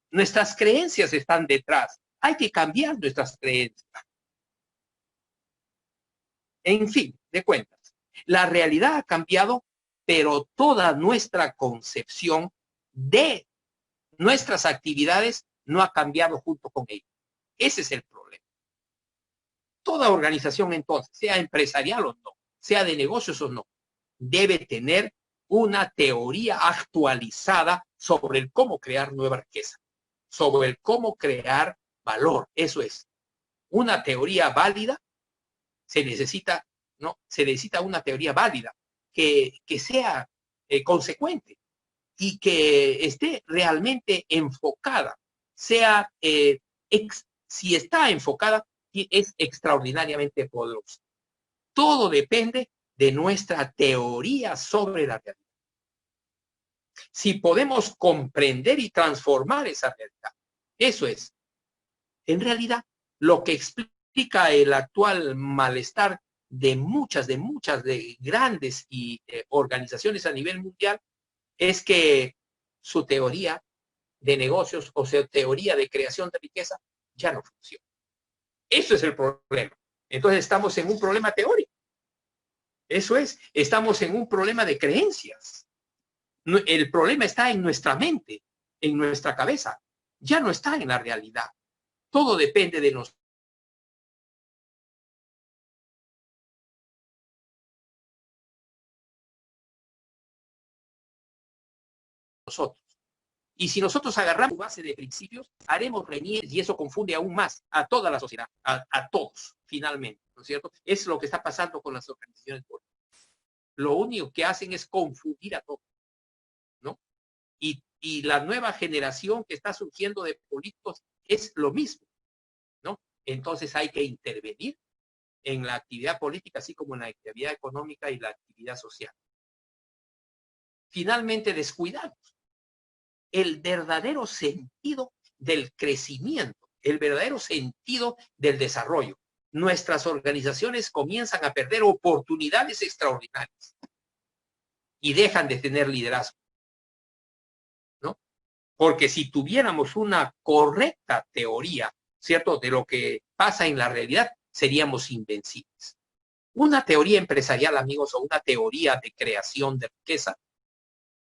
Nuestras creencias están detrás. Hay que cambiar nuestras creencias. En fin, de cuentas, la realidad ha cambiado, pero toda nuestra concepción de nuestras actividades no ha cambiado junto con ello. Ese es el problema. Toda organización, entonces, sea empresarial o no, sea de negocios o no, debe tener una teoría actualizada sobre el cómo crear nueva riqueza, sobre el cómo crear valor. Eso es. Una teoría válida se necesita, ¿no? Se necesita una teoría válida que sea consecuente y que esté realmente enfocada, sea, si está enfocada, es extraordinariamente poderosa. Todo depende de nuestra teoría sobre la realidad. Si podemos comprender y transformar esa realidad, eso es, en realidad, lo que explica el actual malestar de muchas de grandes organizaciones a nivel mundial, es que su teoría de negocios o su teoría de creación de riqueza ya no funciona. Eso es el problema. Entonces estamos en un problema teórico. Eso es, estamos en un problema de creencias. El problema está en nuestra mente, en nuestra cabeza. Ya no está en la realidad. Todo depende de nosotros. Y si nosotros agarramos base de principios, haremos reñir y eso confunde aún más a toda la sociedad, a todos, finalmente, ¿no es cierto? Es lo que está pasando con las organizaciones políticas. Lo único que hacen es confundir a todos, ¿no? Y la nueva generación que está surgiendo de políticos es lo mismo, ¿no? Entonces hay que intervenir en la actividad política, así como en la actividad económica y la actividad social. Finalmente, descuidamos el verdadero sentido del crecimiento, el verdadero sentido del desarrollo. Nuestras organizaciones comienzan a perder oportunidades extraordinarias y dejan de tener liderazgo, ¿no? Porque si tuviéramos una correcta teoría, ¿cierto?, de lo que pasa en la realidad, seríamos invencibles. Una teoría empresarial, amigos, o una teoría de creación de riqueza,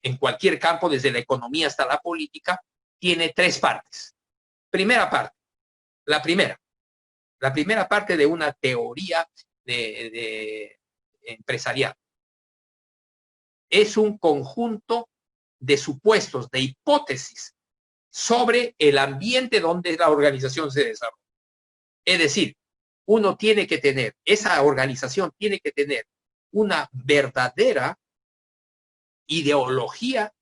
en cualquier campo, desde la economía hasta la política, tiene tres partes. Primera parte, la primera parte de una teoría empresarial. Es un conjunto de supuestos, de hipótesis sobre el ambiente donde la organización se desarrolla. Es decir, uno tiene que tener, esa organización tiene que tener una verdadera ideología,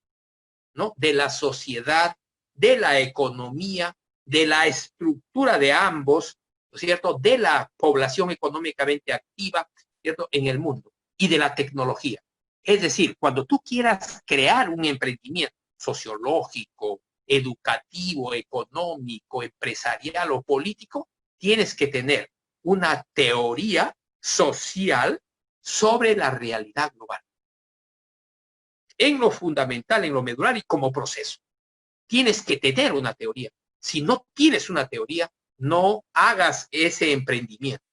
¿no?, de la sociedad, de la economía, de la estructura de ambos, ¿no es cierto?, de la población económicamente activa, ¿cierto?, en el mundo, y de la tecnología. Es decir, cuando tú quieras crear un emprendimiento sociológico, educativo, económico, empresarial o político, tienes que tener una teoría social sobre la realidad global. En lo fundamental, en lo medular y como proceso. Tienes que tener una teoría. Si no tienes una teoría, no hagas ese emprendimiento.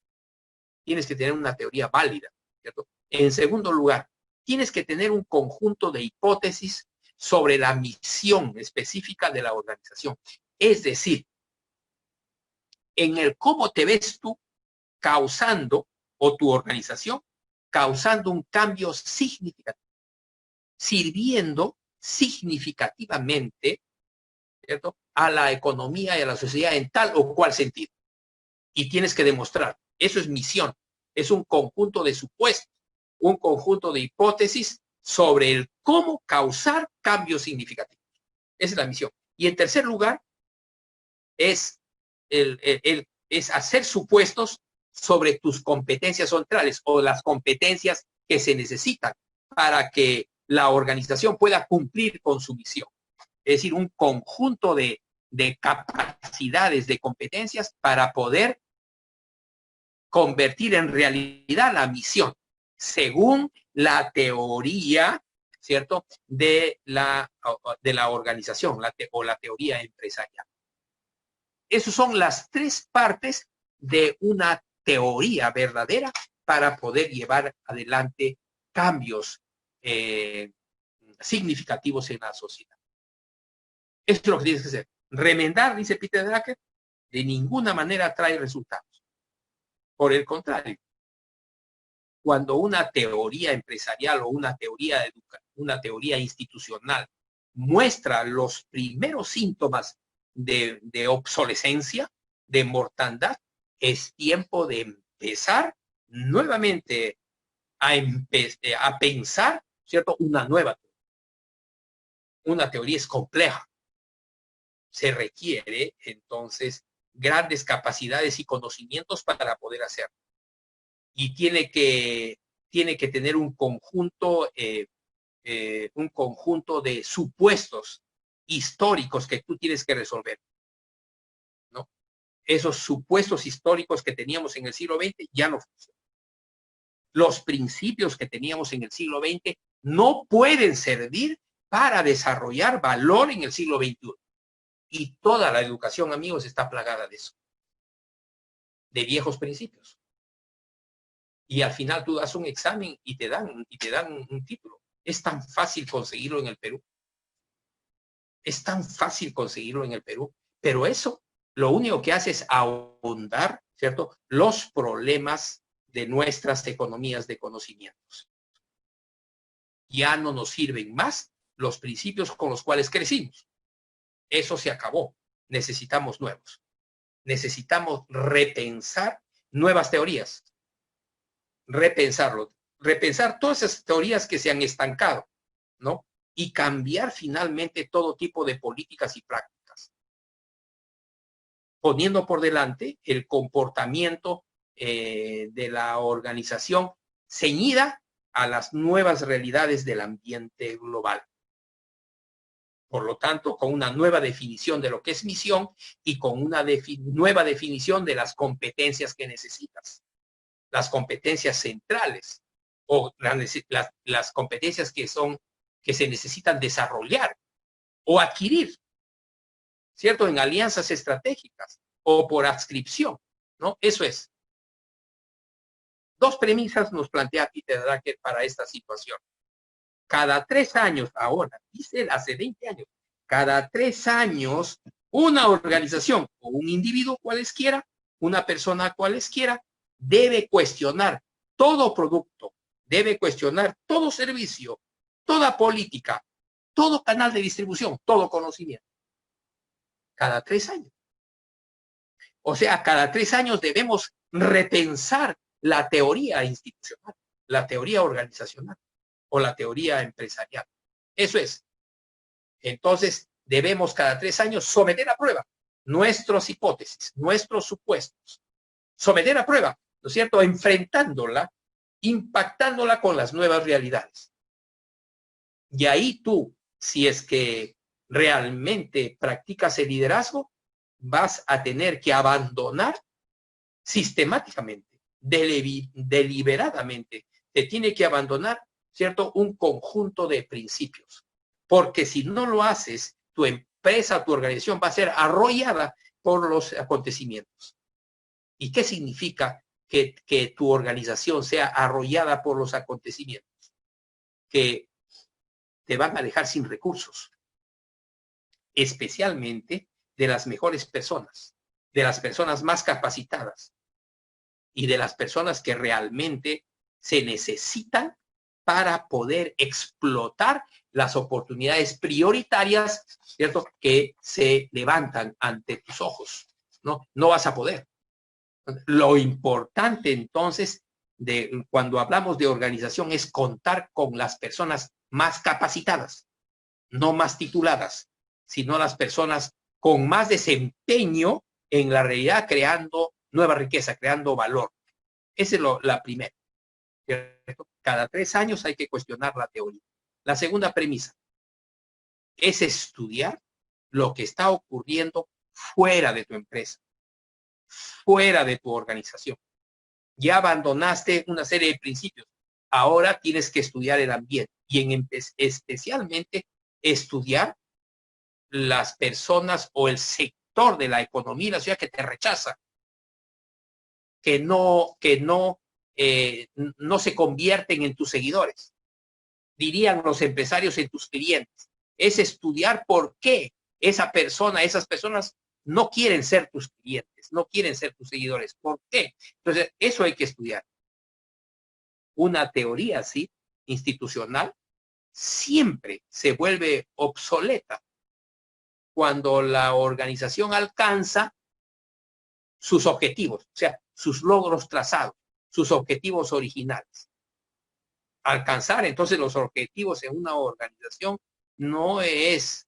Tienes que tener una teoría válida, ¿cierto? En segundo lugar, tienes que tener un conjunto de hipótesis sobre la misión específica de la organización. Es decir, en el cómo te ves tú causando, o tu organización, causando un cambio significativo, sirviendo significativamente, ¿cierto?, a la economía y a la sociedad en tal o cual sentido. Y tienes que demostrar. Eso es misión. Es un conjunto de supuestos, un conjunto de hipótesis sobre el cómo causar cambios significativos. Esa es la misión. Y en tercer lugar, es es hacer supuestos sobre tus competencias centrales o las competencias que se necesitan para que la organización pueda cumplir con su misión. Es decir, un conjunto de capacidades, de competencias para poder convertir en realidad la misión, según la teoría, ¿cierto?, de la organización o la teoría empresarial. Esas son las tres partes de una teoría verdadera para poder llevar adelante cambios significativos en la sociedad. Eso es lo que tienes que hacer. Remendar, dice Peter Drucker, de ninguna manera trae resultados. Por el contrario, cuando una teoría empresarial o una teoría institucional muestra los primeros síntomas de obsolescencia, de mortandad, es tiempo de empezar nuevamente a pensar, ¿cierto?, una nueva teoría. Una teoría es compleja. Se requiere, entonces, grandes capacidades y conocimientos para poder hacerlo. Y tiene que tener un conjunto de supuestos históricos que tú tienes que resolver, ¿no? Esos supuestos históricos que teníamos en el siglo XX ya no funcionan. Los principios que teníamos en el siglo XX no pueden servir para desarrollar valor en el siglo XXI. Y toda la educación, amigos, está plagada de eso, de viejos principios. Y al final tú das un examen y te dan un título. Es tan fácil conseguirlo en el Perú. Es tan fácil conseguirlo en el Perú. Pero eso lo único que hace es ahondar, ¿cierto?, los problemas de nuestras economías de conocimientos. Ya no nos sirven más los principios con los cuales crecimos. Eso se acabó. Necesitamos nuevos. Necesitamos repensar nuevas teorías. Repensar todas esas teorías que se han estancado, ¿no? Y cambiar finalmente todo tipo de políticas y prácticas, poniendo por delante el comportamiento de la organización ceñida a las nuevas realidades del ambiente global. Por lo tanto, con una nueva definición de lo que es misión y con una nueva definición de las competencias que necesitas. Las competencias centrales o las competencias que se necesitan desarrollar o adquirir, ¿cierto?, en alianzas estratégicas o por adscripción, ¿no? Eso es. Dos premisas nos plantea Peter Drucker para esta situación. Cada 3 años, ahora, dice hace 20 años, cada 3 años, una organización o un individuo cualesquiera, una persona cualesquiera, debe cuestionar todo producto, debe cuestionar todo servicio, toda política, todo canal de distribución, todo conocimiento. Cada 3 años. O sea, cada 3 años debemos repensar la teoría institucional, la teoría organizacional o la teoría empresarial. Eso es. Entonces, debemos cada 3 años someter a prueba nuestras hipótesis, nuestros supuestos. Someter a prueba, ¿no es cierto?, enfrentándola, impactándola con las nuevas realidades. Y ahí tú, si es que realmente practicas el liderazgo, vas a tener que abandonar sistemáticamente, deliberadamente, te tiene que abandonar, ¿cierto?, un conjunto de principios. Porque si no lo haces, tu empresa, tu organización va a ser arrollada por los acontecimientos. ¿Y qué significa que tu organización sea arrollada por los acontecimientos? Que te van a dejar sin recursos, especialmente de las mejores personas, de las personas más capacitadas y de las personas que realmente se necesitan para poder explotar las oportunidades prioritarias, ¿cierto?, que se levantan ante tus ojos. No vas a poder. Lo importante entonces cuando hablamos de organización es contar con las personas más capacitadas, no más tituladas, sino las personas con más desempeño en la realidad creando nueva riqueza, creando valor. Esa es la primera, ¿cierto? Cada 3 años hay que cuestionar la teoría. La segunda premisa es estudiar lo que está ocurriendo fuera de tu empresa, fuera de tu organización. Ya abandonaste una serie de principios. Ahora tienes que estudiar el ambiente y especialmente estudiar las personas o el sector de la economía y la sociedad que te rechaza, que no se convierten en tus seguidores. Dirían los empresarios en tus clientes. Es estudiar por qué esas personas no quieren ser tus clientes, no quieren ser tus seguidores. ¿Por qué? Entonces, eso hay que estudiar. Una teoría así, institucional, siempre se vuelve obsoleta cuando la organización alcanza sus objetivos, o sea, sus logros trazados, sus objetivos originales. Alcanzar entonces los objetivos en una organización no es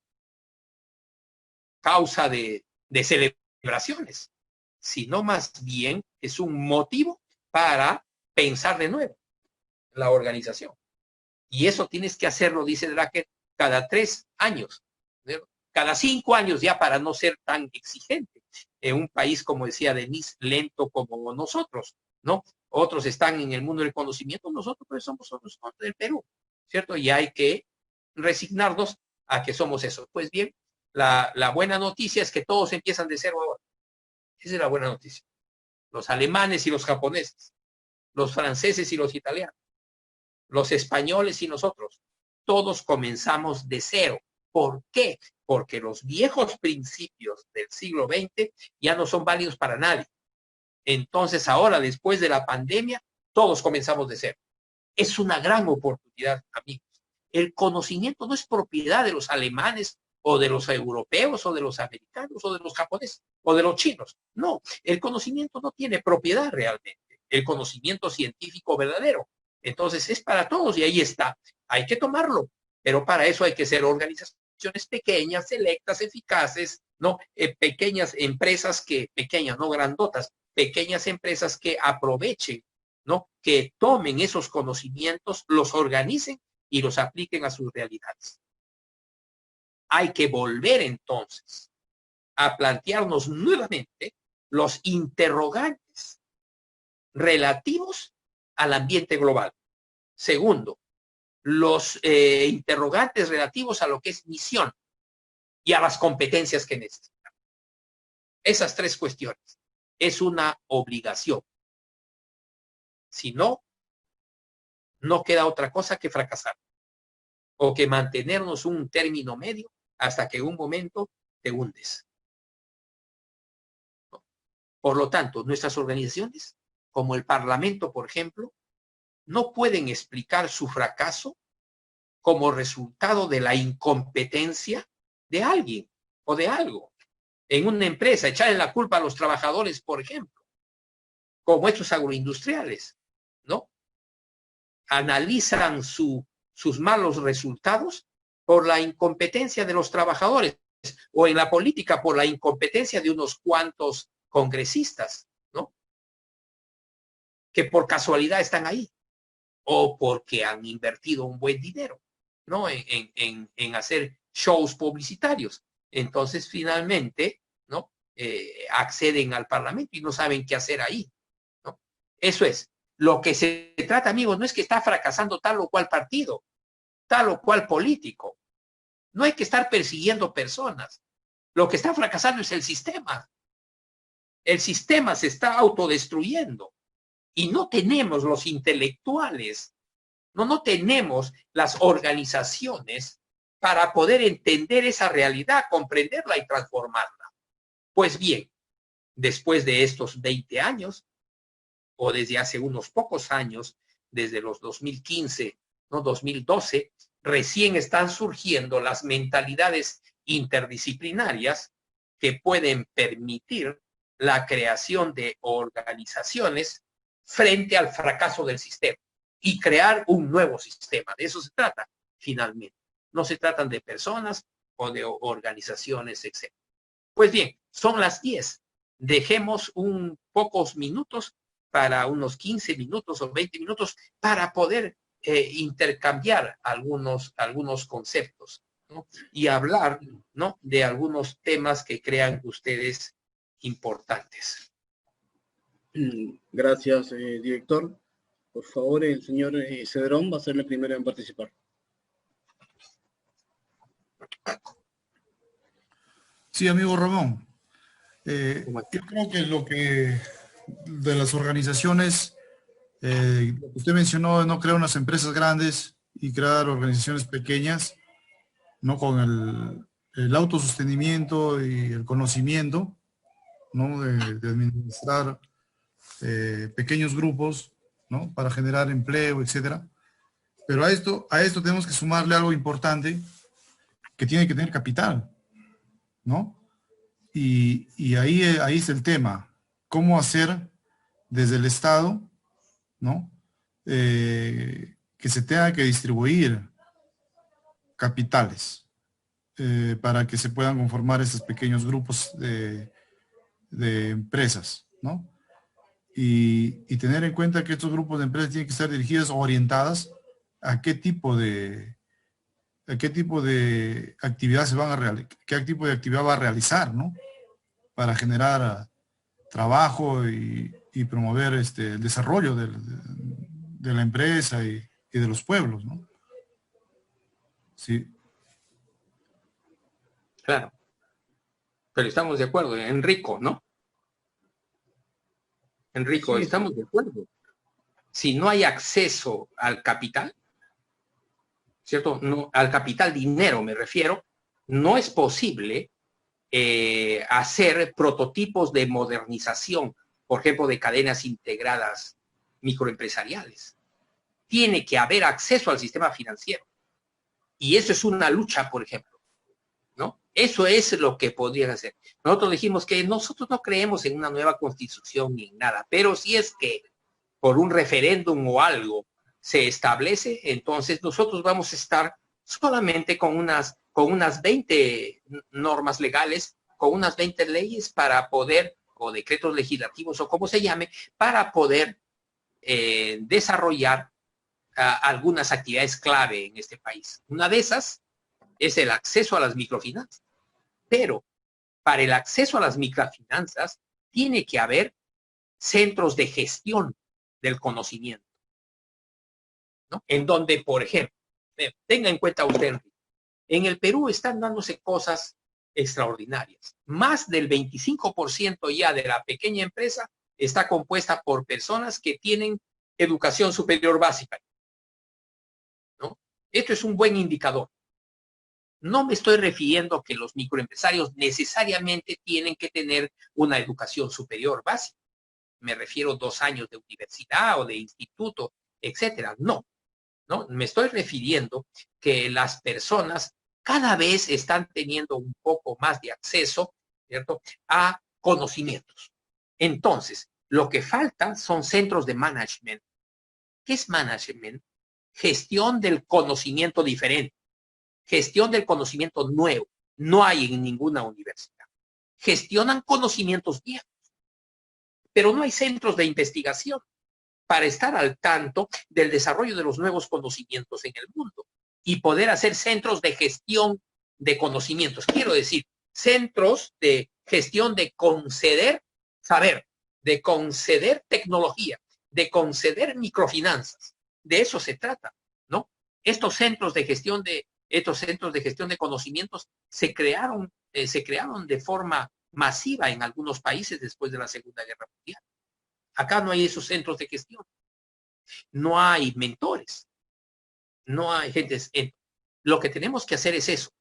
causa de celebraciones, sino más bien es un motivo para pensar de nuevo la organización. Y eso tienes que hacerlo, dice Drucker, cada 3 años, ¿no? Cada 5 años ya, para no ser tan exigente en un país, como decía Denise, lento como nosotros, ¿no? Otros están en el mundo del conocimiento, nosotros pues somos del Perú, ¿cierto? Y hay que resignarnos a que somos eso. Pues bien, la buena noticia es que todos empiezan de cero ahora. Esa es la buena noticia. Los alemanes y los japoneses, los franceses y los italianos, los españoles y nosotros, todos comenzamos de cero. ¿Por qué? Porque los viejos principios del siglo XX ya no son válidos para nadie. Entonces ahora, después de la pandemia, todos comenzamos de cero. Es una gran oportunidad, amigos. El conocimiento no es propiedad de los alemanes o de los europeos o de los americanos o de los japoneses o de los chinos. No, el conocimiento no tiene propiedad realmente. El conocimiento científico verdadero. Entonces es para todos y ahí está. Hay que tomarlo, pero para eso hay que ser organizaciones pequeñas, selectas, eficaces, ¿no? Pequeñas empresas pequeñas, no grandotas, pequeñas empresas que aprovechen, ¿no? Que tomen esos conocimientos, los organicen y los apliquen a sus realidades. Hay que volver entonces a plantearnos nuevamente los interrogantes relativos al ambiente global. Segundo, los interrogantes relativos a lo que es misión y a las competencias que necesitan. Esas 3 cuestiones. Es una obligación. Si no, no queda otra cosa que fracasar o que mantenernos un término medio hasta que en un momento te hundes. Por lo tanto, nuestras organizaciones, como el Parlamento, por ejemplo, no pueden explicar su fracaso como resultado de la incompetencia de alguien o de algo. En una empresa, echarle la culpa a los trabajadores, por ejemplo, como estos agroindustriales, ¿no? Analizan sus malos resultados por la incompetencia de los trabajadores, o en la política por la incompetencia de unos cuantos congresistas, ¿no? Que por casualidad están ahí, o porque han invertido un buen dinero, ¿no? En hacer shows publicitarios. Entonces, finalmente, ¿no? Acceden al Parlamento y no saben qué hacer ahí, ¿no? Eso es. Lo que se trata, amigos, no es que está fracasando tal o cual partido, tal o cual político. No hay que estar persiguiendo personas. Lo que está fracasando es el sistema. El sistema se está autodestruyendo. Y no tenemos los intelectuales, no tenemos las organizaciones para poder entender esa realidad, comprenderla y transformarla. Pues bien, después de estos 20 años, o desde hace unos pocos años, desde los 2015, ¿no? 2012, recién están surgiendo las mentalidades interdisciplinarias que pueden permitir la creación de organizaciones frente al fracaso del sistema y crear un nuevo sistema. De eso se trata, finalmente. No se tratan de personas o de organizaciones, etc. Pues bien, son las 10. dejemos pocos minutos para unos 15 minutos o 20 minutos para poder intercambiar algunos conceptos, ¿no? Y hablar, ¿no?, de algunos temas que crean ustedes importantes. Gracias, director. Por favor, el señor Cedrón va a ser el primero en participar. Sí, amigo Ramón. Yo creo que de las organizaciones, lo que usted mencionó, no crear unas empresas grandes y crear organizaciones pequeñas, ¿no?, con el autosostenimiento y el conocimiento, ¿no?, de administrar pequeños grupos, ¿no?, para generar empleo, etcétera. Pero a esto tenemos que sumarle algo importante, que tiene que tener capital, ¿no? Y ahí es el tema. ¿Cómo hacer desde el Estado, ¿no?, que se tenga que distribuir capitales para que se puedan conformar estos pequeños grupos de empresas, ¿no? Y tener en cuenta que estos grupos de empresas tienen que estar dirigidas o orientadas a qué tipo de actividad se van a realizar, qué tipo de actividad va a realizar, ¿no?, para generar trabajo y promover el desarrollo de la empresa y de los pueblos, ¿no? Sí. Claro. Pero estamos de acuerdo, Enrico, ¿no? Enrico, Sí, estamos de acuerdo. Si no hay acceso al capital, ¿cierto? No, al capital dinero me refiero, no es posible hacer prototipos de modernización, por ejemplo, de cadenas integradas microempresariales. Tiene que haber acceso al sistema financiero. Y eso es una lucha, por ejemplo, ¿no? Eso es lo que podrían hacer. Nosotros dijimos que nosotros no creemos en una nueva constitución ni en nada, pero si es que por un referéndum o algo se establece, entonces nosotros vamos a estar solamente con unas 20 normas legales, con unas 20 leyes para poder, o decretos legislativos o como se llame, para poder desarrollar algunas actividades clave en este país. Una de esas es el acceso a las microfinanzas. Pero para el acceso a las microfinanzas tiene que haber centros de gestión del conocimiento, ¿no? En donde, por ejemplo, tenga en cuenta usted, en el Perú están dándose cosas extraordinarias. Más del 25% ya de la pequeña empresa está compuesta por personas que tienen educación superior básica, ¿no? Esto es un buen indicador. No me estoy refiriendo que los microempresarios necesariamente tienen que tener una educación superior básica. Me refiero a 2 años de universidad o de instituto, etcétera. No, me estoy refiriendo que las personas cada vez están teniendo un poco más de acceso, ¿cierto?, a conocimientos. Entonces, lo que falta son centros de management. ¿Qué es management? Gestión del conocimiento diferente. Gestión del conocimiento nuevo. No hay en ninguna universidad. Gestionan conocimientos viejos, pero no hay centros de investigación para estar al tanto del desarrollo de los nuevos conocimientos en el mundo y poder hacer centros de gestión de conocimientos. Quiero decir, centros de gestión de conceder saber, de conceder tecnología, de conceder microfinanzas. De eso se trata, ¿no? Estos centros de gestión de conocimientos se crearon de forma masiva en algunos países después de la Segunda Guerra Mundial. Acá no hay esos centros de gestión. No hay mentores. No hay gente. Lo que tenemos que hacer es eso.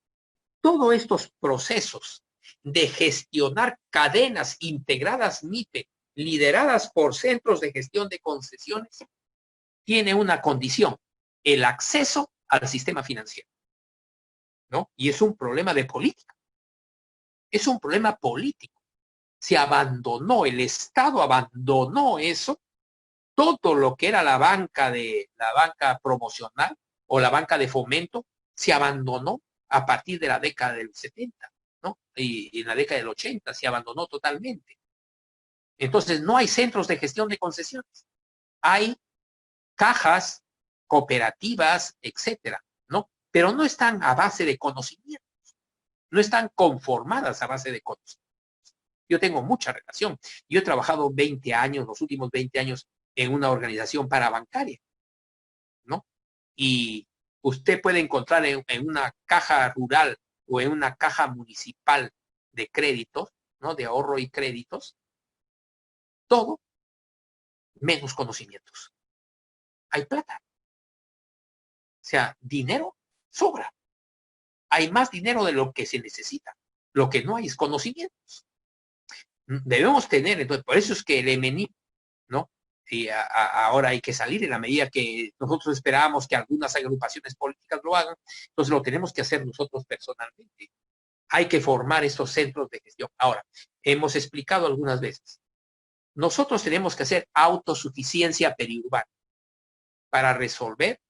Todos estos procesos de gestionar cadenas integradas MIPE, lideradas por centros de gestión de concesiones, tiene una condición: el acceso al sistema financiero, ¿no? Y es un problema de política. Es un problema político. Se abandonó, el Estado abandonó eso. Todo lo que era la banca promocional o la banca de fomento se abandonó a partir de la década del 70, ¿no? Y en la década del 80 se abandonó totalmente. Entonces, no hay centros de gestión de concesiones. Hay cajas, cooperativas, etcétera, ¿no? Pero no están a base de conocimiento, no están conformadas a base de conocimiento. Yo tengo mucha relación. Yo he trabajado 20 años, los últimos 20 años, en una organización parabancaria, ¿no? Y usted puede encontrar en una caja rural o en una caja municipal de créditos, ¿no? De ahorro y créditos, todo menos conocimientos. Hay plata. O sea, dinero sobra. Hay más dinero de lo que se necesita. Lo que no hay es conocimientos. Debemos tener, entonces, por eso es que el MNI, ¿no? Y ahora hay que salir en la medida que nosotros esperábamos que algunas agrupaciones políticas lo hagan, entonces lo tenemos que hacer nosotros personalmente. Hay que formar estos centros de gestión. Ahora, hemos explicado algunas veces, nosotros tenemos que hacer autosuficiencia periurbana para resolver,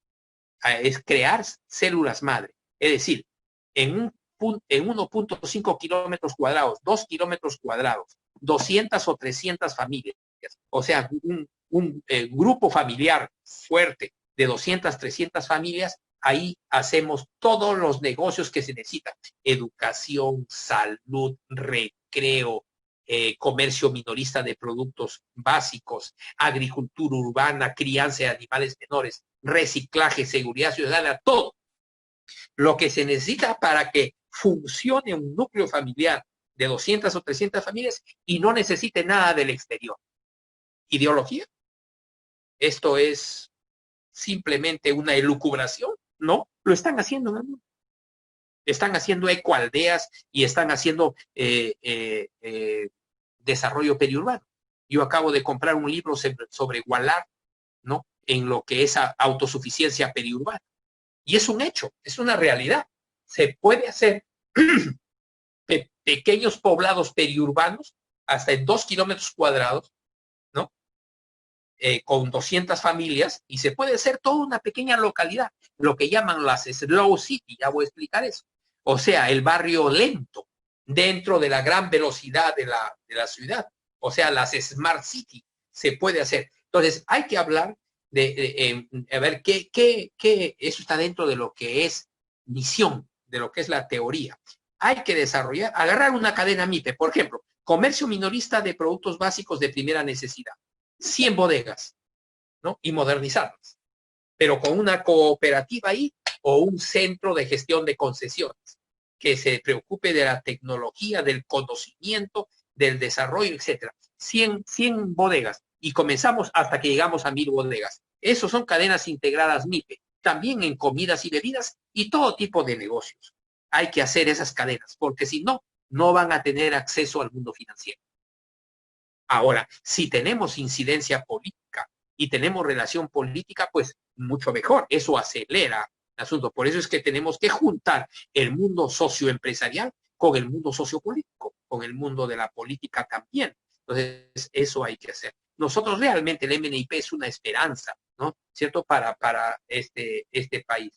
es crear células madre. Es decir, en 1.5 kilómetros cuadrados, 2 kilómetros cuadrados, 200 o 300 familias, o sea, un grupo familiar fuerte de 200, 300 familias, ahí hacemos todos los negocios que se necesitan. Educación, salud, recreo, comercio minorista de productos básicos, agricultura urbana, crianza de animales menores, reciclaje, seguridad ciudadana, todo. Lo que se necesita para que funcione un núcleo familiar de 200 o 300 familias y no necesite nada del exterior. ¿Ideología? Esto es simplemente una elucubración, ¿no? Lo están haciendo en el mundo. Están haciendo ecoaldeas y están haciendo desarrollo periurbano. Yo acabo de comprar un libro sobre Gualar, ¿no? En lo que es autosuficiencia periurbana. Y es un hecho, es una realidad. Se puede hacer pequeños poblados periurbanos hasta en 2 kilómetros cuadrados, ¿no? Con 200 familias, y se puede hacer toda una pequeña localidad, lo que llaman las slow city, ya voy a explicar eso. O sea, el barrio lento, dentro de la gran velocidad de la ciudad. O sea, las smart city se puede hacer. Entonces, hay que hablar a ver qué eso está dentro de lo que es misión, de lo que es la teoría. Hay que desarrollar, agarrar una cadena MIPE, por ejemplo, comercio minorista de productos básicos de primera necesidad, 100 bodegas, ¿no? Y modernizarlas, pero con una cooperativa ahí o un centro de gestión de concesiones que se preocupe de la tecnología, del conocimiento, del desarrollo, etcétera. 100 bodegas y comenzamos hasta que llegamos a 1000 bodegas. Esos son cadenas integradas MIPE, también en comidas y bebidas y todo tipo de negocios. Hay que hacer esas cadenas, porque si no, no van a tener acceso al mundo financiero. Ahora, si tenemos incidencia política y tenemos relación política, pues mucho mejor. Eso acelera el asunto. Por eso es que tenemos que juntar el mundo socioempresarial con el mundo sociopolítico, con el mundo de la política también. Entonces, eso hay que hacer. Nosotros realmente el MNIP es una esperanza, ¿no? ¿Cierto? Para este país.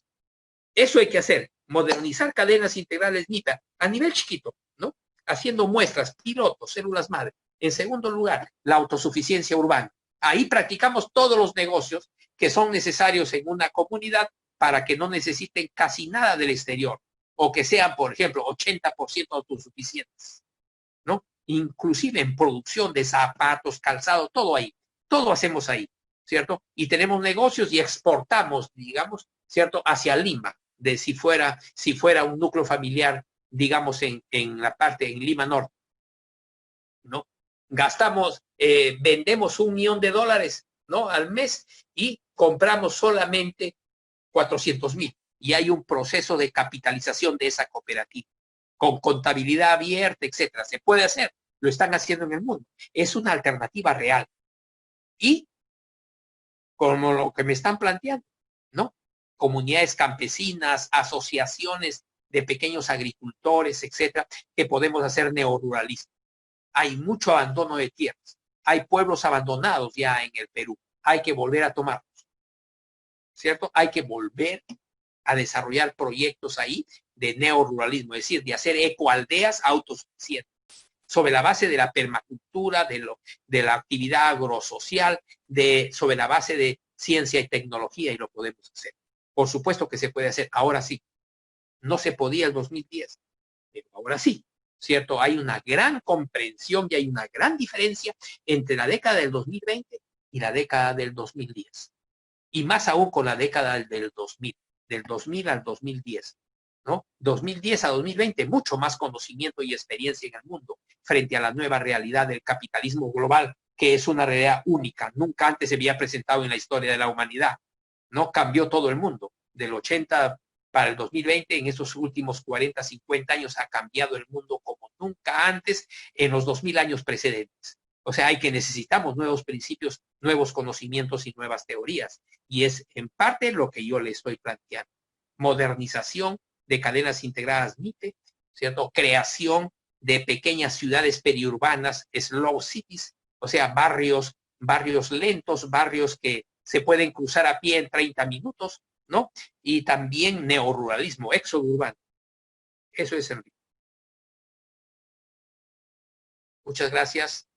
Eso hay que hacer, modernizar cadenas integrales MIPE a nivel chiquito, ¿no? Haciendo muestras, pilotos, células madre. En segundo lugar, la autosuficiencia urbana. Ahí practicamos todos los negocios que son necesarios en una comunidad para que no necesiten casi nada del exterior o que sean, por ejemplo, 80% autosuficientes, ¿no? Inclusive en producción de zapatos, calzado, todo ahí. Todo hacemos ahí, ¿cierto? Y tenemos negocios y exportamos, digamos, ¿cierto? Hacia Lima, de si fuera un núcleo familiar, digamos, en la parte, en Lima Norte, ¿no? Gastamos, vendemos $1 millón, ¿no? Al mes y compramos solamente 400,000. Y hay un proceso de capitalización de esa cooperativa, con contabilidad abierta, etcétera. Se puede hacer, lo están haciendo en el mundo. Es una alternativa real. Y como lo que me están planteando, ¿no? Comunidades campesinas, asociaciones de pequeños agricultores, etcétera, que podemos hacer neoruralismo. Hay mucho abandono de tierras. Hay pueblos abandonados ya en el Perú. Hay que volver a tomarlos, ¿cierto? Hay que volver a desarrollar proyectos ahí de neoruralismo, es decir, de hacer ecoaldeas autosuficientes. sobre la base de la permacultura, de la actividad agrosocial, sobre la base de ciencia y tecnología, y lo podemos hacer. Por supuesto que se puede hacer, ahora sí. No se podía el 2010, pero ahora sí, ¿cierto? Hay una gran comprensión y hay una gran diferencia entre la década del 2020 y la década del 2010. Y más aún con la década del 2000, del 2000 al 2010. ¿No? 2010 a 2020, mucho más conocimiento y experiencia en el mundo frente a la nueva realidad del capitalismo global, que es una realidad única, nunca antes se había presentado en la historia de la humanidad, ¿no? Cambió todo el mundo, del 80 para el 2020, en esos últimos 40, 50 años ha cambiado el mundo como nunca antes en los 2000 años precedentes. O sea, necesitamos nuevos principios, nuevos conocimientos y nuevas teorías. Y es en parte lo que yo le estoy planteando. Modernización de cadenas integradas MITE, ¿cierto? Creación de pequeñas ciudades periurbanas, slow cities, o sea, barrios lentos, barrios que se pueden cruzar a pie en 30 minutos, ¿no? Y también neoruralismo, éxodo urbano. Eso es, Enrique. Muchas gracias.